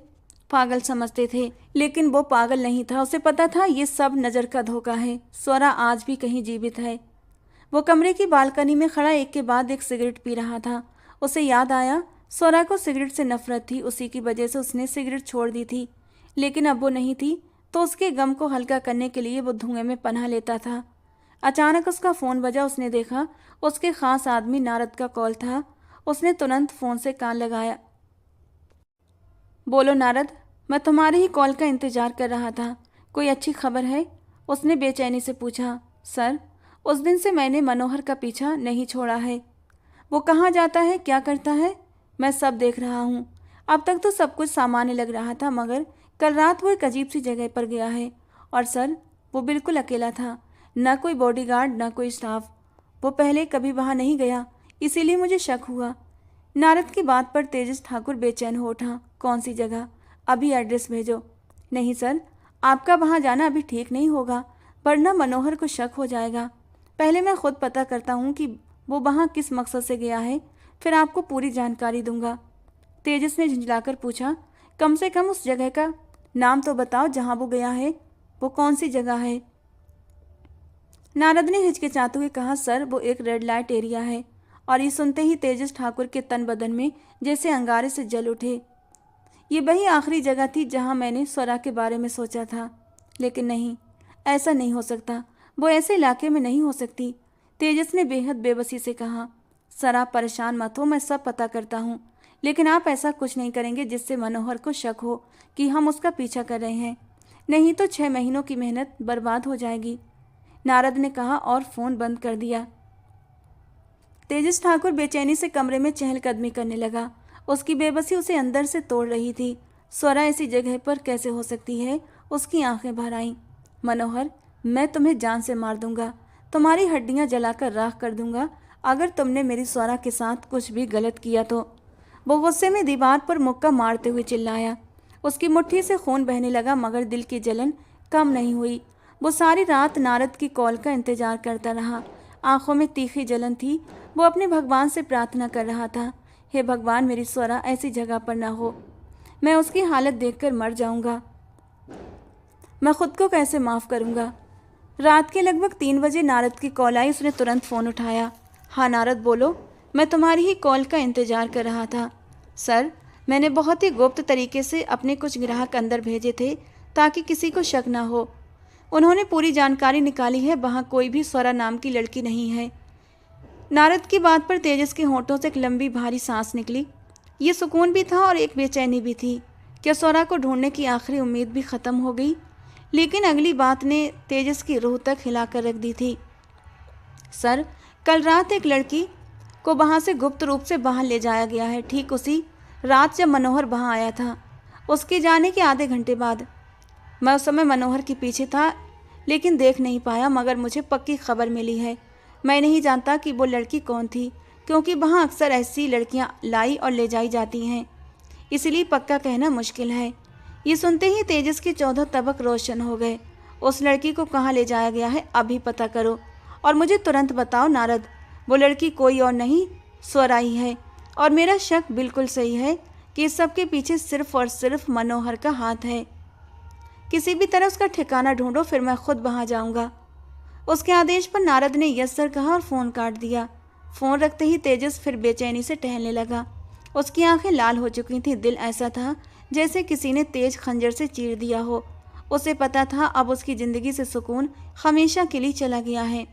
पागल समझते थे, लेकिन वो पागल नहीं था। उसे पता था ये सब नज़र का धोखा है। स्वरा आज भी कहीं जीवित है। वो कमरे की बालकनी में खड़ा एक के बाद एक सिगरेट पी रहा था। उसे याद आया, स्वरा को सिगरेट से नफरत थी, उसी की वजह से उसने सिगरेट छोड़ दी थी। लेकिन अब वो नहीं थी, तो उसके गम को हल्का करने के लिए वो धुएं में पनाह लेता था। अचानक उसका फ़ोन बजा। उसने देखा उसके खास आदमी नारद का कॉल था। उसने तुरंत फ़ोन से कान लगाया। बोलो नारद, मैं तुम्हारे ही कॉल का इंतज़ार कर रहा था। कोई अच्छी खबर है? उसने बेचैनी से पूछा। सर, उस दिन से मैंने मनोहर का पीछा नहीं छोड़ा है। वो कहाँ जाता है, क्या करता है, मैं सब देख रहा हूँ। अब तक तो सब कुछ सामान्य लग रहा था, मगर कल रात वो एक अजीब सी जगह पर गया है। और सर, वो बिल्कुल अकेला था, न कोई बॉडीगार्ड न कोई स्टाफ। वो पहले कभी वहाँ नहीं गया, इसीलिए मुझे शक हुआ। नारद की बात पर तेजस ठाकुर बेचैन हो उठा। कौन सी जगह? अभी एड्रेस भेजो। नहीं सर, आपका वहाँ जाना अभी ठीक नहीं होगा, वरना मनोहर को शक हो जाएगा। पहले मैं खुद पता करता हूँ कि वो वहाँ किस मकसद से गया है, फिर आपको पूरी जानकारी दूंगा। तेजस ने झिंझलाकर पूछा। कम से कम उस जगह का नाम तो बताओ जहाँ वो गया है। वो कौन सी जगह है? नारद ने हिचकिचाते हुए कहा। सर, वो एक रेड लाइट एरिया है। और ये सुनते ही तेजस ठाकुर के तन बदन में जैसे अंगारे से जल उठे। ये वही आखिरी जगह थी जहाँ मैंने स्वरा के बारे में सोचा था। लेकिन नहीं, ऐसा नहीं हो सकता। वो ऐसे इलाके में नहीं हो सकती। तेजस ने बेहद बेबसी से कहा। सर, आप परेशान मत हो, मैं सब पता करता हूँ, लेकिन आप ऐसा कुछ नहीं करेंगे जिससे मनोहर को शक हो कि हम उसका पीछा कर रहे हैं। नहीं तो 6 महीनों की मेहनत बर्बाद हो जाएगी, नारद ने कहा और फ़ोन बंद कर दिया। तेजस ठाकुर बेचैनी से कमरे में चहलकदमी करने लगा। उसकी बेबसी उसे अंदर से तोड़ रही थी। स्वरा ऐसी जगह पर कैसे हो सकती है? उसकी आंखें भर आईं। मनोहर, मैं तुम्हें जान से मार दूंगा। तुम्हारी हड्डियां जलाकर राख कर दूंगा अगर तुमने मेरी स्वरा के साथ कुछ भी गलत किया तो। वो गुस्से में दीवार पर मुक्का मारते हुए चिल्लाया। उसकी मुट्ठी से खून बहने लगा मगर दिल की जलन कम नहीं हुई। वो सारी रात नारद की कॉल का इंतजार करता रहा। आंखों में तीखी जलन थी। वो अपने भगवान से प्रार्थना कर रहा था, हे भगवान, मेरी स्वरा ऐसी जगह पर ना हो। मैं उसकी हालत देखकर मर जाऊंगा। मैं खुद को कैसे माफ़ करूंगा। रात के लगभग 3 बजे नारद की कॉल आई। उसने तुरंत फ़ोन उठाया। हाँ नारद, बोलो। मैं तुम्हारी ही कॉल का इंतज़ार कर रहा था। सर, मैंने बहुत ही गुप्त तरीके से अपने कुछ ग्राहक अंदर भेजे थे ताकि किसी को शक ना हो। उन्होंने पूरी जानकारी निकाली है, वहाँ कोई भी स्वरा नाम की लड़की नहीं है। नारद की बात पर तेजस के होंठों से एक लंबी भारी सांस निकली। ये सुकून भी था और एक बेचैनी भी थी। क्या स्वरा को ढूंढने की आखिरी उम्मीद भी ख़त्म हो गई? लेकिन अगली बात ने तेजस की रूह तक हिलाकर रख दी थी। सर, कल रात एक लड़की को वहाँ से गुप्त रूप से बाहर ले जाया गया है, ठीक उसी रात जब मनोहर वहाँ आया था, उसके जाने के आधे घंटे बाद। मैं उस समय मनोहर के पीछे था लेकिन देख नहीं पाया, मगर मुझे पक्की खबर मिली है। मैं नहीं जानता कि वो लड़की कौन थी, क्योंकि वहाँ अक्सर ऐसी लड़कियाँ लाई और ले जाई जाती हैं, इसलिए पक्का कहना मुश्किल है। ये सुनते ही तेजस के 14 तबक रोशन हो गए। उस लड़की को कहाँ ले जाया गया है अभी पता करो और मुझे तुरंत बताओ नारद। वो लड़की कोई और नहीं, स्वरा ही है। और मेरा शक बिल्कुल सही है कि इस सब के पीछे सिर्फ और सिर्फ मनोहर का हाथ है। किसी भी तरह उसका ठिकाना ढूंढो, फिर मैं खुद वहाँ जाऊँगा। उसके आदेश पर नारद ने यस सर कहा और फ़ोन काट दिया। फ़ोन रखते ही तेजस फिर बेचैनी से टहलने लगा। उसकी आंखें लाल हो चुकी थीं। दिल ऐसा था जैसे किसी ने तेज खंजर से चीर दिया हो। उसे पता था अब उसकी ज़िंदगी से सुकून हमेशा के लिए चला गया है।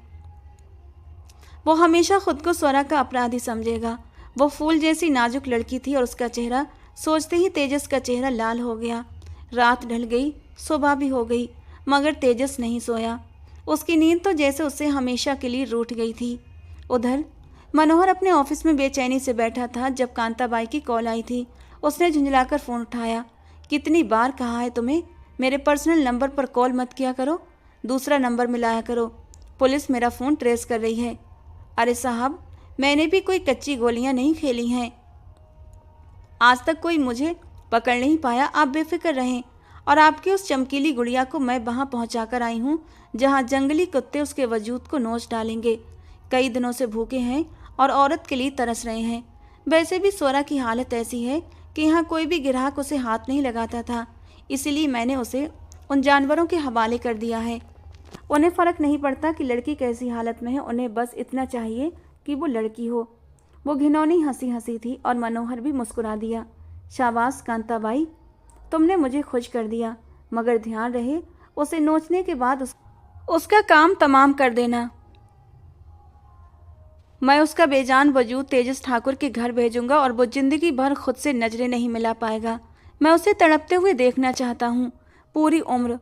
वो हमेशा खुद को स्वरा का अपराधी समझेगा। वो फूल जैसी नाजुक लड़की थी और उसका चेहरा सोचते ही तेजस का चेहरा लाल हो गया। रात ढल गई, सुबह भी हो गई, मगर तेजस नहीं सोया। उसकी नींद तो जैसे उससे हमेशा के लिए रूठ गई थी। उधर मनोहर अपने ऑफिस में बेचैनी से बैठा था जब कांताबाई की कॉल आई थी। उसने झुंझलाकर फ़ोन उठाया। कितनी बार कहा है तुम्हें, मेरे पर्सनल नंबर पर कॉल मत किया करो, दूसरा नंबर मिलाया करो। पुलिस मेरा फ़ोन ट्रेस कर रही है। अरे साहब, मैंने भी कोई कच्ची गोलियां नहीं खेली हैं। आज तक कोई मुझे पकड़ नहीं पाया। आप बेफिक्र रहें और आपकी उस चमकीली गुड़िया को मैं वहाँ पहुँचा कर आई हूँ जहाँ जंगली कुत्ते उसके वजूद को नोच डालेंगे। कई दिनों से भूखे हैं और औरत के लिए तरस रहे हैं। वैसे भी स्वरा की हालत ऐसी है कि यहाँ कोई भी ग्राहक उसे हाथ नहीं लगाता था, इसीलिए मैंने उसे उन जानवरों के हवाले कर दिया है। उन्हें फ़र्क नहीं पड़ता कि लड़की कैसी हालत में है, उन्हें बस इतना चाहिए कि वो लड़की हो। वो घिनौनी हंसी हंसी थी और मनोहर भी मुस्कुरा दिया। शाबाश कांताबाई, तुमने मुझे खुश कर दिया, मगर ध्यान रहे उसे नोचने के बाद उसका काम तमाम कर देना। मैं उसका बेजान वजूद तेजस ठाकुर के घर भेजूंगा और वो जिंदगी भर खुद से नजरें नहीं मिला पाएगा। मैं उसे तड़पते हुए देखना चाहता हूँ पूरी उम्र।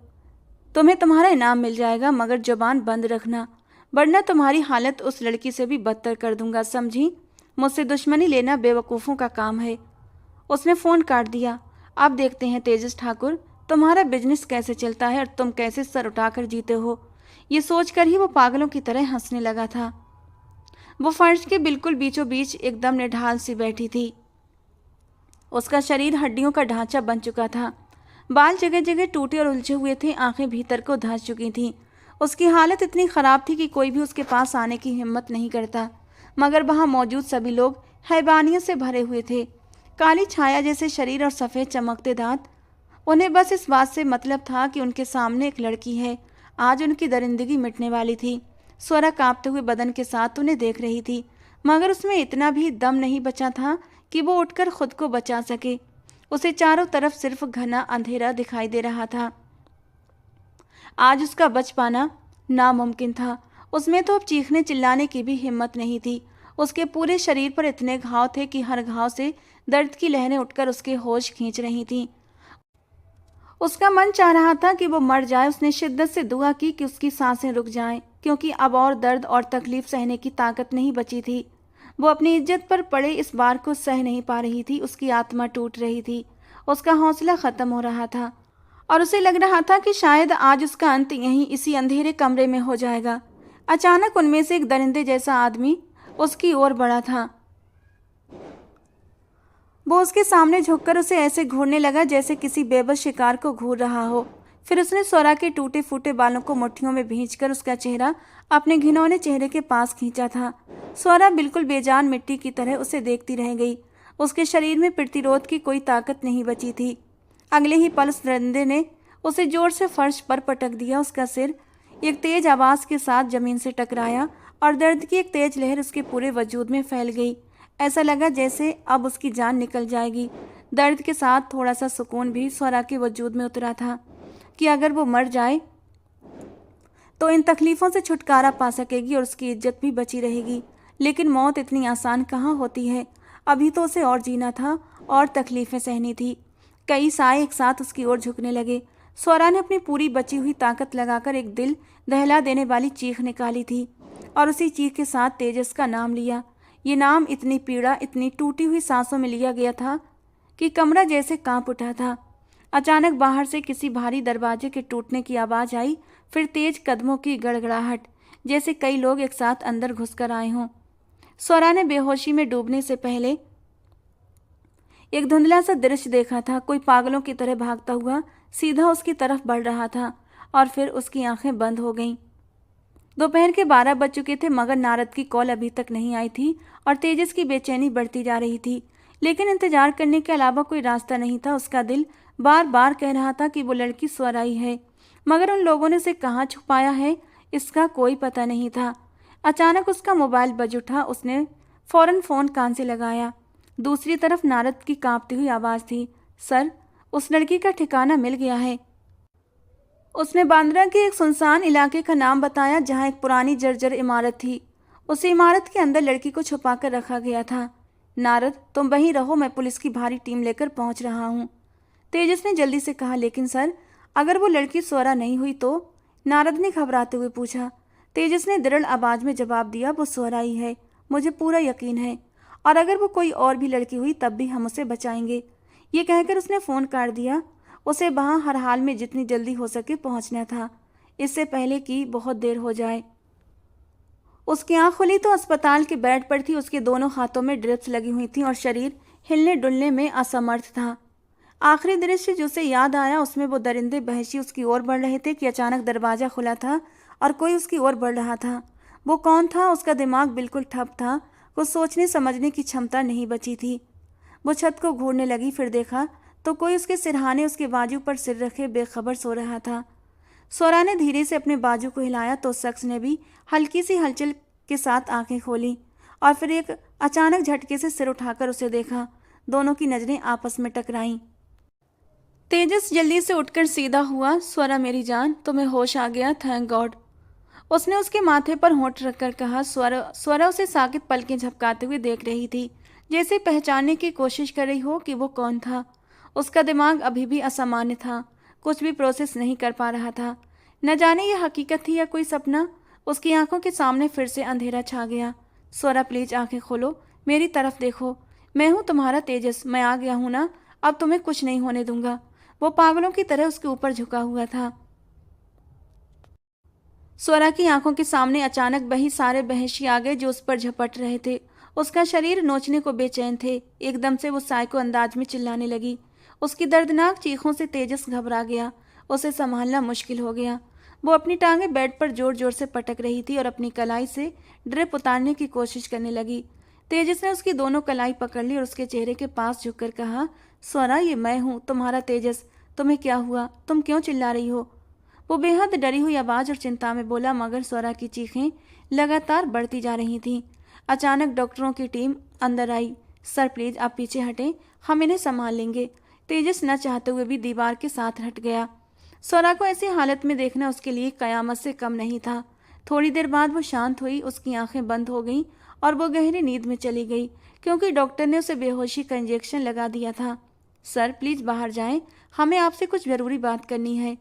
तुम्हें तुम्हारा इनाम मिल जाएगा, मगर जुबान बंद रखना, वरना तुम्हारी हालत उस लड़की से भी बदतर कर दूंगा, समझी? मुझसे दुश्मनी लेना बेवकूफ़ों का काम है। उसने फ़ोन काट दिया। अब देखते हैं तेजस ठाकुर, तुम्हारा बिजनेस कैसे चलता है और तुम कैसे सर उठाकर जीते हो। ये सोचकर ही वो पागलों की तरह हंसने लगा था। वो फर्श के बिल्कुल बीचों बीच एकदम निढाल सी बैठी थी। उसका शरीर हड्डियों का ढांचा बन चुका था। बाल जगह जगह टूटे और उलझे हुए थे, आंखें भीतर को धंस चुकी थीं। उसकी हालत इतनी ख़राब थी कि कोई भी उसके पास आने की हिम्मत नहीं करता, मगर वहाँ मौजूद सभी लोग हैवानियत से भरे हुए थे। काली छाया जैसे शरीर और सफ़ेद चमकते दांत। उन्हें बस इस बात से मतलब था कि उनके सामने एक लड़की है। आज उनकी दरिंदगी मिटने वाली थी। स्वरा कांपते हुए बदन के साथ उन्हें देख रही थी, मगर उसमें इतना भी दम नहीं बचा था कि वो उठकर खुद को बचा सके। उसे चारों तरफ सिर्फ घना अंधेरा दिखाई दे रहा था। आज उसका बच पाना नामुमकिन था। उसमें तो अब चीखने चिल्लाने की भी हिम्मत नहीं थी। उसके पूरे शरीर पर इतने घाव थे कि हर घाव से दर्द की लहरें उठकर उसके होश खींच रही थीं। उसका मन चाह रहा था कि वो मर जाए। उसने शिद्दत से दुआ की कि उसकी सांसें रुक जाएं, क्योंकि अब और दर्द और तकलीफ सहने की ताकत नहीं बची थी। वो अपनी इज्जत पर पड़े इस बार को सह नहीं पा रही थी। उसकी आत्मा टूट रही थी। उसका हौसला ख़त्म हो रहा था और उसे लग रहा था कि शायद आज उसका अंत यहीं इसी अंधेरे कमरे में हो जाएगा। अचानक उनमें से एक दरिंदे जैसा आदमी उसकी ओर बढ़ा था। वो उसके सामने झुककर उसे ऐसे घूरने लगा जैसे किसी बेबस शिकार को घूर रहा हो। फिर उसने स्वरा के टूटे फूटे बालों को मुट्ठियों में भींचकर उसका चेहरा अपने घिनौने चेहरे के पास खींचा था। स्वरा बिल्कुल बेजान मिट्टी की तरह उसे देखती रह गई। उसके शरीर में प्रतिरोध की कोई ताकत नहीं बची थी। अगले ही पल उस दरिंदे ने उसे जोर से फर्श पर पटक दिया। उसका सिर एक तेज आवाज के साथ जमीन से टकराया और दर्द की एक तेज लहर उसके पूरे वजूद में फैल गई। ऐसा लगा जैसे अब उसकी जान निकल जाएगी। दर्द के साथ थोड़ा सा सुकून भी स्वरा के वजूद में उतरा था कि अगर वो मर जाए तो इन तकलीफ़ों से छुटकारा पा सकेगी और उसकी इज्जत भी बची रहेगी। लेकिन मौत इतनी आसान कहाँ होती है। अभी तो उसे और जीना था और तकलीफ़ें सहनी थी। कई साए एक साथ उसकी ओर झुकने लगे। स्वरा ने अपनी पूरी बची हुई ताकत लगाकर एक दिल दहला देने वाली चीख निकाली थी और उसी चीख के साथ तेजस का नाम लिया। ये नाम इतनी पीड़ा, इतनी टूटी हुई सांसों में लिया गया था कि कमरा जैसे कांप उठा था। अचानक बाहर से किसी भारी दरवाजे के टूटने की आवाज़ आई, फिर तेज कदमों की गड़गड़ाहट, जैसे कई लोग एक साथ अंदर घुसकर आए हों। स्वरा ने बेहोशी में डूबने से पहले एक धुंधला सा दृश्य देखा था। कोई पागलों की तरह भागता हुआ सीधा उसकी तरफ बढ़ रहा था और फिर उसकी आंखें बंद हो गईं। दोपहर के 12 बज चुके थे मगर नारद की कॉल अभी तक नहीं आई थी और तेजस की बेचैनी बढ़ती जा रही थी। लेकिन इंतजार करने के अलावा कोई रास्ता नहीं था। उसका दिल बार बार कह रहा था कि वो लड़की स्वरा ही है, मगर उन लोगों ने उसे कहाँ छुपाया है इसका कोई पता नहीं था। अचानक उसका मोबाइल बज उठा। उसने फौरन फ़ोन कान से लगाया। दूसरी तरफ नारद की कांपती हुई आवाज़ थी, सर, उस लड़की का ठिकाना मिल गया है। उसने बांद्रा के एक सुनसान इलाके का नाम बताया जहां एक पुरानी जर्जर इमारत थी। उस इमारत के अंदर लड़की को छुपाकर रखा गया था। नारद, तुम वहीं रहो, मैं पुलिस की भारी टीम लेकर पहुंच रहा हूं। तेजस ने जल्दी से कहा, लेकिन सर, अगर वो लड़की स्वरा नहीं हुई तो? नारद ने घबराते हुए पूछा। तेजस ने दृढ़ आवाज में जवाब दिया, वो स्वरा ही है, मुझे पूरा यकीन है। और अगर वो कोई और भी लड़की हुई तब भी हम उसे बचाएंगे। ये कहकर उसने फ़ोन काट दिया। उसे वहाँ हर हाल में जितनी जल्दी हो सके पहुँचना था, इससे पहले कि बहुत देर हो जाए। उसकी आँख खुली तो अस्पताल के बेड पर थी। उसके दोनों हाथों में ड्रिप्स लगी हुई थी और शरीर हिलने डुलने में असमर्थ था। आखिरी दृश्य जो उसे याद आया उसमें वो दरिंदे बहशी उसकी ओर बढ़ रहे थे कि अचानक दरवाज़ा खुला था और कोई उसकी ओर बढ़ रहा था। वो कौन था? उसका दिमाग बिल्कुल ठप था। कुछ सोचने समझने की क्षमता नहीं बची थी। वो छत को घूरने लगी, फिर देखा तो कोई उसके सिरहाने उसके बाजू पर सिर रखे बेखबर सो रहा था। स्वरा ने धीरे से अपने बाजू को हिलाया तो उस शख्स ने भी हल्की सी हलचल के साथ आंखें खोली और फिर एक अचानक झटके से सिर उठाकर उसे देखा। दोनों की नज़रें आपस में टकराईं। तेजस जल्दी से उठकर सीधा हुआ। स्वरा मेरी जान, तुम्हें होश आ गया, थैंक गॉड। उसने उसके माथे पर होंठ रखकर कहा। स्वरा उसे साकित पलकें झपकाते हुए देख रही थी, जैसे पहचानने की कोशिश कर रही हो कि वो कौन था। उसका दिमाग अभी भी असामान्य था, कुछ भी प्रोसेस नहीं कर पा रहा था। न जाने ये हकीकत थी या कोई सपना। उसकी आंखों के सामने फिर से अंधेरा छा गया। स्वरा प्लीज आंखें खोलो, मेरी तरफ देखो, मैं हूँ तुम्हारा तेजस, मैं आ गया हूँ ना, अब तुम्हें कुछ नहीं होने दूंगा। वो पागलों की तरह उसके ऊपर झुका हुआ था। स्वरा की आंखों के सामने अचानक वही सारे बहशी आ गए जो उस पर झपट रहे थे। उसका शरीर नोचने को बेचैन थे। एकदम से वो साइको अंदाज में चिल्लाने लगी। उसकी दर्दनाक चीखों से तेजस घबरा गया। उसे संभालना मुश्किल हो गया। वो अपनी टांगें बेड पर जोर जोर से पटक रही थी और अपनी कलाई से ड्रिप उतारने की कोशिश करने लगी। तेजस ने उसकी दोनों कलाई पकड़ ली और उसके चेहरे के पास झुककर कहा, स्वरा, ये मैं हूँ, तुम्हारा तेजस। तुम्हें क्या हुआ? तुम क्यों चिल्ला रही हो? वो बेहद डरी हुई आवाज़ और चिंता में बोला, मगर स्वरा की चीखें लगातार बढ़ती जा रही थीं। अचानक डॉक्टरों की टीम अंदर आई। सर प्लीज आप पीछे हटें, हम इन्हें संभाल लेंगे। तेजस न चाहते हुए भी दीवार के साथ हट गया। स्वरा को ऐसी हालत में देखना उसके लिए कयामत से कम नहीं था। थोड़ी देर बाद वो शांत हुई, उसकी आंखें बंद हो गईं और वो गहरी नींद में चली गई, क्योंकि डॉक्टर ने उसे बेहोशी का इंजेक्शन लगा दिया था। सर प्लीज बाहर जाएं, हमें आपसे कुछ जरूरी बात करनी है।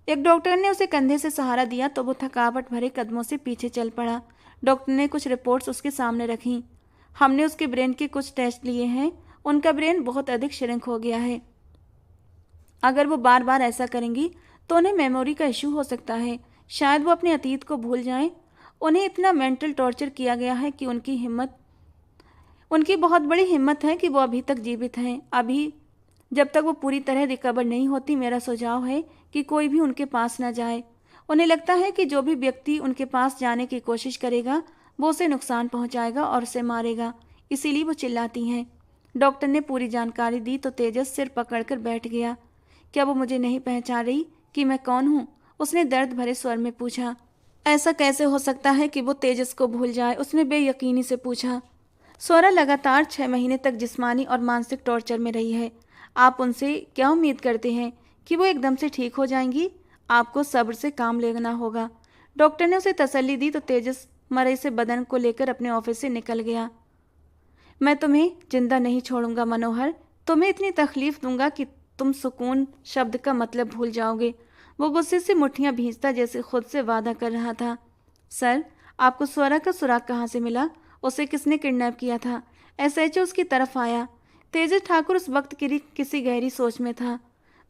एक डॉक्टर ने उसे कंधे से सहारा दिया तो वो थकावट भरे कदमों से पीछे चल पड़ा। डॉक्टर ने कुछ रिपोर्ट्स उसके सामने रखीं। हमने उसके ब्रेन के कुछ टेस्ट लिए हैं, उनका ब्रेन बहुत अधिक श्रिंक हो गया है। अगर वो बार बार ऐसा करेंगी तो उन्हें मेमोरी का इशू हो सकता है। शायद वो अपने अतीत को भूल जाएं। उन्हें इतना मेंटल टॉर्चर किया गया है कि उनकी बहुत बड़ी हिम्मत है कि वो अभी तक जीवित हैं। अभी जब तक वो पूरी तरह रिकवर नहीं होती, मेरा सुझाव है कि कोई भी उनके पास ना जाए। उन्हें लगता है कि जो भी व्यक्ति उनके पास जाने की कोशिश करेगा वो उसे नुकसान पहुंचाएगा और उसे मारेगा, इसीलिए वो चिल्लाती हैं। डॉक्टर ने पूरी जानकारी दी तो तेजस सिर पकड़कर बैठ गया। क्या वो मुझे नहीं पहचान रही कि मैं कौन हूँ? उसने दर्द भरे स्वर में पूछा। ऐसा कैसे हो सकता है कि वो तेजस को भूल जाए? उसने बेयकीनी से पूछा। स्वरा लगातार 6 महीने तक जिस्मानी और मानसिक टॉर्चर में रही है। आप उनसे क्या उम्मीद करते हैं कि वो एकदम से ठीक हो जाएंगी? आपको सब्र से काम लेना होगा। डॉक्टर ने उसे तसल्ली दी तो तेजस मरे से बदन को लेकर अपने ऑफिस से निकल गया। मैं तुम्हें जिंदा नहीं छोड़ूंगा मनोहर, तुम्हें इतनी तकलीफ दूंगा कि तुम सुकून शब्द का मतलब भूल जाओगे। वो गुस्से से मुट्ठियां भींचता जैसे खुद से वादा कर रहा था। सर, आपको स्वरा का सुराग कहाँ से मिला? उसे किसने किडनैप किया था? एसएचओ उसकी तरफ आया। तेजस ठाकुर उस वक्त की किसी गहरी सोच में था।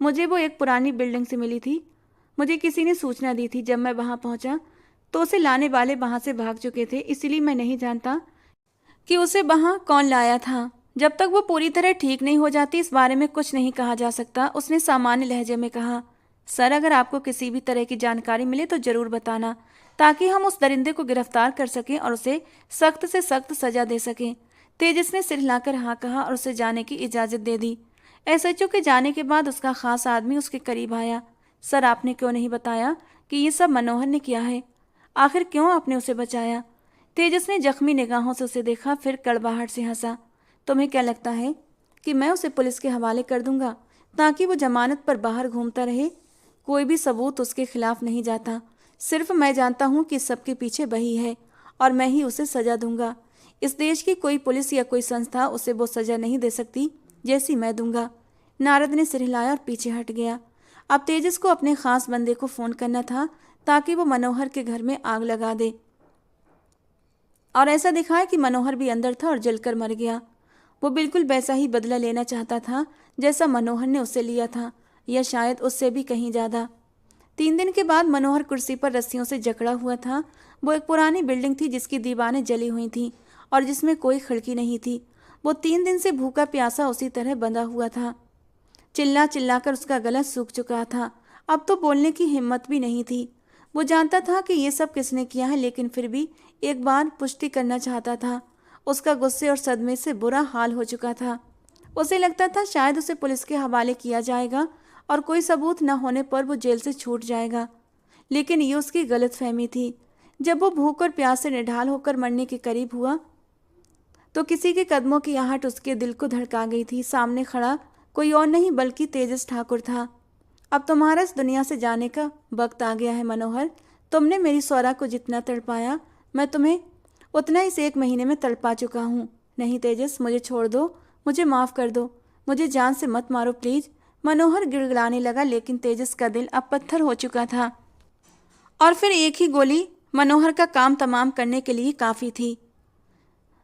मुझे वो एक पुरानी बिल्डिंग से मिली थी। मुझे किसी ने सूचना दी थी। जब मैं वहां पहुंचा तो उसे लाने वाले वहां से भाग चुके थे, इसीलिए मैं नहीं जानता कि उसे वहां कौन लाया था। जब तक वो पूरी तरह ठीक नहीं हो जाती इस बारे में कुछ नहीं कहा जा सकता, उसने सामान्य लहजे में कहा। सर, अगर आपको किसी भी तरह की जानकारी मिले तो जरूर बताना, ताकि हम उस दरिंदे को गिरफ्तार कर सकें और उसे सख्त से सख्त सजा दे सकें। तेजस ने सिर हिलाकर हाँ कहा और उसे जाने की इजाजत दे दी। एसएचओ के जाने के बाद उसका खास आदमी उसके करीब आया। सर, आपने क्यों नहीं बताया कि ये सब मनोहर ने किया है? आखिर क्यों आपने उसे बचाया? तेजस ने जख्मी निगाहों से उसे देखा, फिर कड़वाहट से हंसा। तुम्हें क्या लगता है कि मैं उसे पुलिस के हवाले कर दूंगा ताकि वो जमानत पर बाहर घूमता रहे? कोई भी सबूत उसके खिलाफ नहीं जाता। सिर्फ मैं जानता हूँ कि सबके पीछे वही है और मैं ही उसे सजा दूंगा। इस देश की कोई पुलिस या कोई संस्था उसे वो सजा नहीं दे सकती जैसी मैं दूंगा। नारद ने सिर हिलाया और पीछे हट गया। अब तेजस को अपने खास बंदे को फोन करना था ताकि वो मनोहर के घर में आग लगा दे और ऐसा दिखाए कि मनोहर भी अंदर था और जलकर मर गया। वो बिल्कुल वैसा ही बदला लेना चाहता था जैसा मनोहर ने उससे लिया था, या शायद उससे भी कहीं ज्यादा। 3 दिन के बाद मनोहर कुर्सी पर रस्सियों से जकड़ा हुआ था। वो एक पुरानी बिल्डिंग थी जिसकी दीवारें जली हुई थीं और जिसमें कोई खिड़की नहीं थी। वो 3 दिन से भूखा प्यासा उसी तरह बंधा हुआ था। चिल्ला चिल्लाकर उसका गला सूख चुका था। अब तो बोलने की हिम्मत भी नहीं थी। वो जानता था कि ये सब किसने किया है, लेकिन फिर भी एक बार पुष्टि करना चाहता था। उसका गुस्से और सदमे से बुरा हाल हो चुका था। उसे लगता था शायद उसे पुलिस के हवाले किया जाएगा और कोई सबूत न होने पर वो जेल से छूट जाएगा, लेकिन ये उसकी गलतफहमी थी। जब वो भूख और प्यास से निढाल होकर मरने के करीब हुआ तो किसी के कदमों की आहट उसके दिल को धड़का गई थी। सामने खड़ा कोई और नहीं बल्कि तेजस ठाकुर था। अब तुम्हारा इस दुनिया से जाने का वक्त आ गया है मनोहर। तुमने मेरी स्वरा को जितना तड़पाया मैं तुम्हें उतना इस 1 महीने में तड़पा चुका हूँ। नहीं तेजस, मुझे छोड़ दो, मुझे माफ़ कर दो, मुझे जान से मत मारो प्लीज़। मनोहर गिड़गिड़ाने लगा, लेकिन तेजस का दिल अब पत्थर हो चुका था और फिर एक ही गोली मनोहर का काम तमाम करने के लिए काफ़ी थी।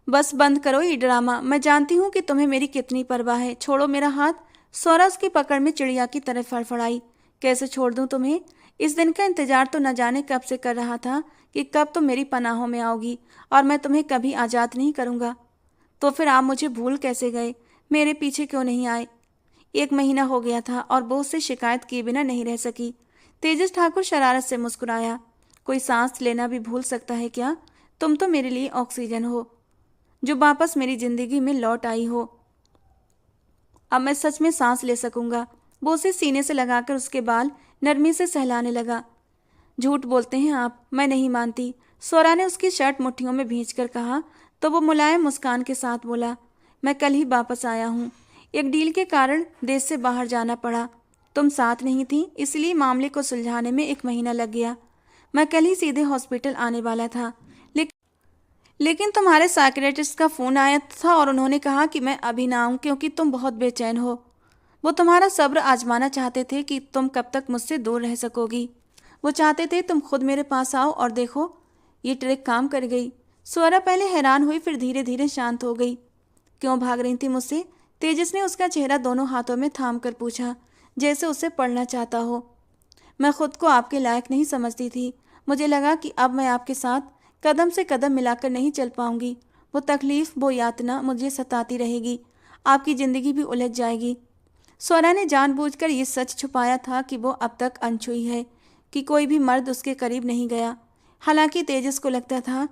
बस बंद करो ये ड्रामा। मैं जानती हूँ कि तुम्हें मेरी कितनी परवाह है। छोड़ो मेरा हाथ। स्वरा उसकी पकड़ में चिड़िया की तरह फड़फड़ाई। कैसे छोड़ दूँ तुम्हें? इस दिन का इंतजार तो न जाने कब से कर रहा था कि कब तुम मेरी पनाहों में आओगी और मैं तुम्हें कभी आज़ाद नहीं करूँगा। तो फिर आप मुझे भूल कैसे गए? मेरे पीछे क्यों नहीं आए? 1 महीना हो गया था और वो उससे शिकायत किए बिना नहीं रह सकी। तेजस ठाकुर शरारत से मुस्कुराया। कोई सांस लेना भी भूल सकता है क्या? तुम तो मेरे लिए ऑक्सीजन हो जो वापस मेरी जिंदगी में लौट आई हो। अब मैं सच में सांस ले सकूंगा। वो उसे सीने से लगाकर उसके बाल नरमी से सहलाने लगा। झूठ बोलते हैं आप, मैं नहीं मानती। स्वरा ने उसकी शर्ट मुट्ठियों में भींचकर कहा तो वो मुलायम मुस्कान के साथ बोला, मैं कल ही वापस आया हूँ। एक डील के कारण देश से बाहर जाना पड़ा। तुम साथ नहीं थी, इसलिए मामले को सुलझाने में 1 महीना लग गया। मैं कल ही सीधे हॉस्पिटल आने वाला था, लेकिन तुम्हारे साइकियाट्रिस्ट का फ़ोन आया था और उन्होंने कहा कि मैं अभी ना आऊँ क्योंकि तुम बहुत बेचैन हो। वो तुम्हारा सब्र आजमाना चाहते थे कि तुम कब तक मुझसे दूर रह सकोगी। वो चाहते थे तुम खुद मेरे पास आओ और देखो ये ट्रिक काम कर गई। स्वरा पहले हैरान हुई, फिर धीरे धीरे शांत हो गई। क्यों भाग रही थी मुझसे? तेजस ने उसका चेहरा दोनों हाथों में थाम कर पूछा, जैसे उसे पढ़ना चाहता हो। मैं खुद को आपके लायक नहीं समझती थी। मुझे लगा कि अब मैं आपके साथ कदम से कदम मिलाकर नहीं चल पाऊंगी। वो तकलीफ, वो यातना मुझे सताती रहेगी। आपकी ज़िंदगी भी उलझ जाएगी। स्वरा ने जानबूझकर ये सच छुपाया था कि वो अब तक अनछुई है, कि कोई भी मर्द उसके करीब नहीं गया। हालांकि तेजस को लगता था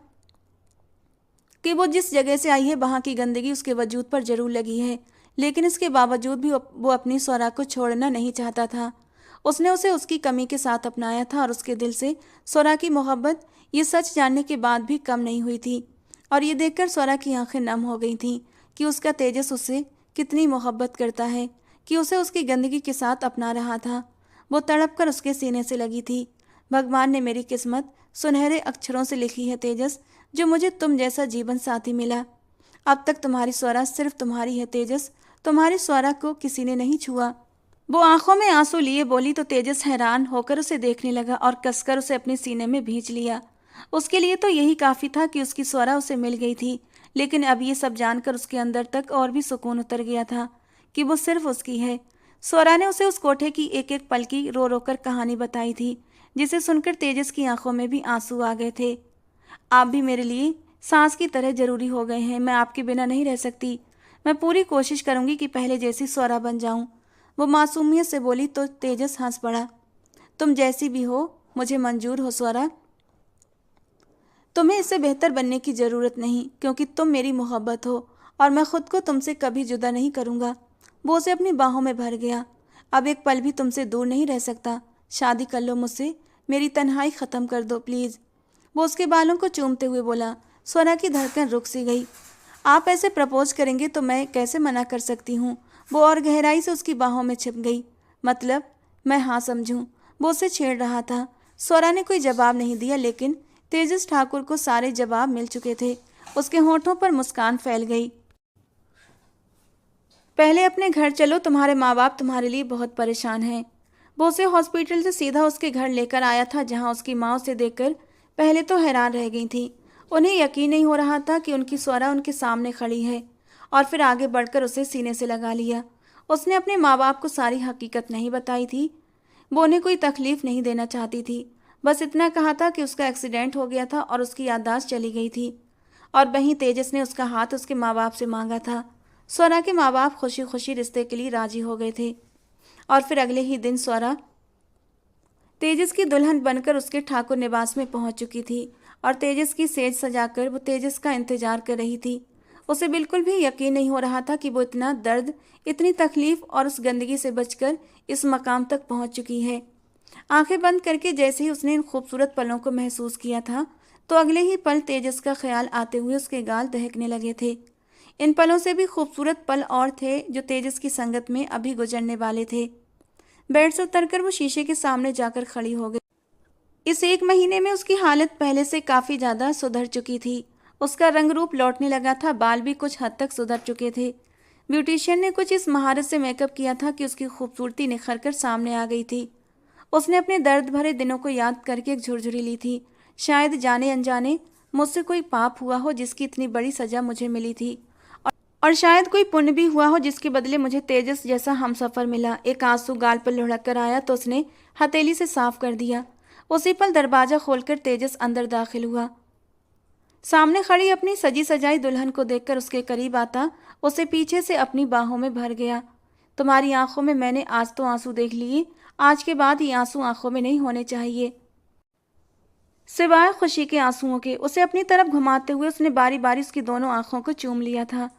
कि वो जिस जगह से आई है वहाँ की गंदगी उसके वजूद पर जरूर लगी है, लेकिन इसके बावजूद भी वो अपनी स्वरा को छोड़ना नहीं चाहता था। उसने उसे उसकी कमी के साथ अपनाया था और उसके दिल से स्वरा की मोहब्बत ये सच जानने के बाद भी कम नहीं हुई थी। और ये देखकर स्वरा की आंखें नम हो गई थीं कि उसका तेजस उससे कितनी मोहब्बत करता है, कि उसे उसकी गंदगी के साथ अपना रहा था। वो तड़प कर उसके सीने से लगी थी। भगवान ने मेरी किस्मत सुनहरे अक्षरों से लिखी है तेजस, जो मुझे तुम जैसा जीवन साथी मिला। अब तक तुम्हारी स्वरा सिर्फ तुम्हारी है तेजस, तुम्हारी स्वरा को किसी ने नहीं छुआ। वो आंखों में आंसू लिए बोली तो तेजस हैरान होकर उसे देखने लगा और कसकर उसे अपने सीने में भींच लिया। उसके लिए तो यही काफ़ी था कि उसकी स्वरा उसे मिल गई थी, लेकिन अब ये सब जानकर उसके अंदर तक और भी सुकून उतर गया था कि वो सिर्फ उसकी है। स्वरा ने उसे उस कोठे की एक एक पल की रो रो कर कहानी बताई थी, जिसे सुनकर तेजस की आंखों में भी आंसू आ गए थे। आप भी मेरे लिए सांस की तरह ज़रूरी हो गए हैं। मैं आपके बिना नहीं रह सकती। मैं पूरी कोशिश करूंगी कि पहले जैसी स्वरा बन जाऊं। वो मासूमियत से बोली तो तेजस हंस पड़ा। तुम जैसी भी हो मुझे मंजूर हो स्वरा। तुम्हें इससे बेहतर बनने की ज़रूरत नहीं, क्योंकि तुम मेरी मोहब्बत हो और मैं खुद को तुमसे कभी जुदा नहीं करूँगा। वो उसे अपनी बाहों में भर गया। अब एक पल भी तुमसे दूर नहीं रह सकता। शादी कर लो मुझसे, मेरी तन्हाई ख़त्म कर दो प्लीज़। वो उसके बालों को चूमते हुए बोला। स्वरा की धड़कन रुक सी गई। आप ऐसे प्रपोज करेंगे तो मैं कैसे मना कर सकती हूँ। वो और गहराई से उसकी बाहों में छिप गई। मतलब मैं हाँ समझूं। वो उसे छेड़ रहा था। स्वरा ने कोई जवाब नहीं दिया, लेकिन तेजस ठाकुर को सारे जवाब मिल चुके थे। उसके होठों पर मुस्कान फैल गई। पहले अपने घर चलो, तुम्हारे माँ बाप तुम्हारे लिए बहुत परेशान हैं। वो उसे हॉस्पिटल से सीधा उसके घर लेकर आया था, जहाँ उसकी माँ उसे देखकर पहले तो हैरान रह गई थी। उन्हें यकीन नहीं हो रहा था कि उनकी स्वरा उनके सामने खड़ी है, और फिर आगे बढ़कर उसे सीने से लगा लिया। उसने अपने माँ बाप को सारी हकीकत नहीं बताई थी। वो उन्हें कोई तकलीफ नहीं देना चाहती थी। बस इतना कहा था कि उसका एक्सीडेंट हो गया था और उसकी याददाश्त चली गई थी। और वहीं तेजस ने उसका हाथ उसके माँ बाप से मांगा था। स्वरा के माँ बाप खुशी खुशी रिश्ते के लिए राजी हो गए थे। और फिर अगले ही दिन स्वरा तेजस की दुल्हन बनकर उसके ठाकुर निवास में पहुंच चुकी थी और तेजस की सेज सजाकर वो तेजस का इंतजार कर रही थी। उसे बिल्कुल भी यकीन नहीं हो रहा था कि वो इतना दर्द, इतनी तकलीफ और उस गंदगी से बचकर इस मकाम तक पहुंच चुकी है। आंखें बंद करके जैसे ही उसने इन खूबसूरत पलों को महसूस किया था, तो अगले ही पल तेजस का ख्याल आते हुए उसके गाल दहकने लगे थे। इन पलों से भी खूबसूरत पल और थे जो तेजस की संगत में अभी गुजरने वाले थे। बेड से उतरकर वो शीशे के सामने जाकर खड़ी हो गई। इस एक महीने में उसकी हालत पहले से काफ़ी ज़्यादा सुधर चुकी थी। उसका रंग रूप लौटने लगा था, बाल भी कुछ हद तक सुधर चुके थे। ब्यूटिशियन ने कुछ इस महारत से मेकअप किया था कि उसकी खूबसूरती निखर कर सामने आ गई थी। उसने अपने दर्द भरे दिनों को याद करके एक झुरझुरी ली थी। शायद जाने अनजाने मुझसे कोई पाप हुआ हो जिसकी इतनी बड़ी सज़ा मुझे मिली थी, और शायद कोई पुण्य भी हुआ हो जिसके बदले मुझे तेजस जैसा हमसफ़र मिला। एक आंसू गाल पर लुढ़क कर आया तो उसने हथेली से साफ कर दिया। उसी पल दरवाज़ा खोलकर तेजस अंदर दाखिल हुआ। सामने खड़ी अपनी सजी सजाई दुल्हन को देखकर उसके करीब आता उसे पीछे से अपनी बाहों में भर गया। तुम्हारी आंखों में मैंने आज तो आंसू देख लिए, आज के बाद ये आंसू आंखों में नहीं होने चाहिए, सिवाय खुशी के आंसुओं के। उसे अपनी तरफ घुमाते हुए उसने बारी बारी उसकी दोनों आंखों को चूम लिया था।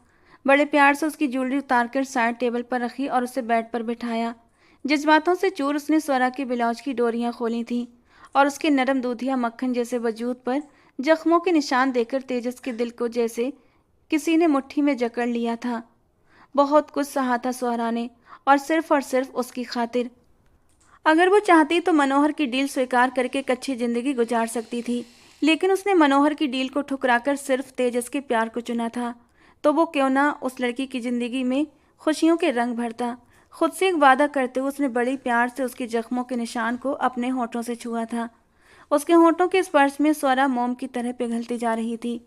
बड़े प्यार से उसकी ज्वेलरी उतारकर साइड टेबल पर रखी और उसे बेड पर बिठाया। जज्बातों से चूर उसने स्वरा की ब्लाउज की डोरियां खोली थीं और उसके नरम दूधिया मक्खन जैसे वजूद पर जख्मों के निशान देकर तेजस के दिल को जैसे किसी ने मुट्ठी में जकड़ लिया था। बहुत कुछ सहा था स्वरा ने, और सिर्फ उसकी खातिर। अगर वो चाहती तो मनोहर की डील स्वीकार करके एक अच्छी जिंदगी गुजार सकती थी, लेकिन उसने मनोहर की डील को ठुकराकर सिर्फ तेजस के प्यार को चुना था। तो वो क्यों ना उस लड़की की जिंदगी में खुशियों के रंग भरता। खुद से एक वादा करते हुए उसने बड़ी प्यार से उसके जख्मों के निशान को अपने होठों से छुआ था। उसके होठों के स्पर्श में स्वरा मोम की तरह पिघलती जा रही थी।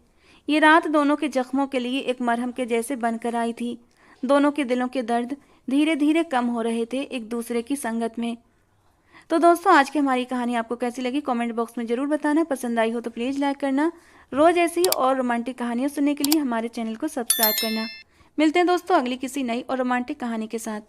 ये रात दोनों के जख्मों के लिए एक मरहम के जैसे बनकर आई थी। दोनों के दिलों के दर्द धीरे धीरे कम हो रहे थे एक दूसरे की संगत में। तो दोस्तों आज की हमारी कहानी आपको कैसी लगी कमेंट बॉक्स में ज़रूर बताना। पसंद आई हो तो प्लीज़ लाइक करना। रोज़ ऐसी और रोमांटिक कहानियाँ सुनने के लिए हमारे चैनल को सब्सक्राइब करना। मिलते हैं दोस्तों अगली किसी नई और रोमांटिक कहानी के साथ।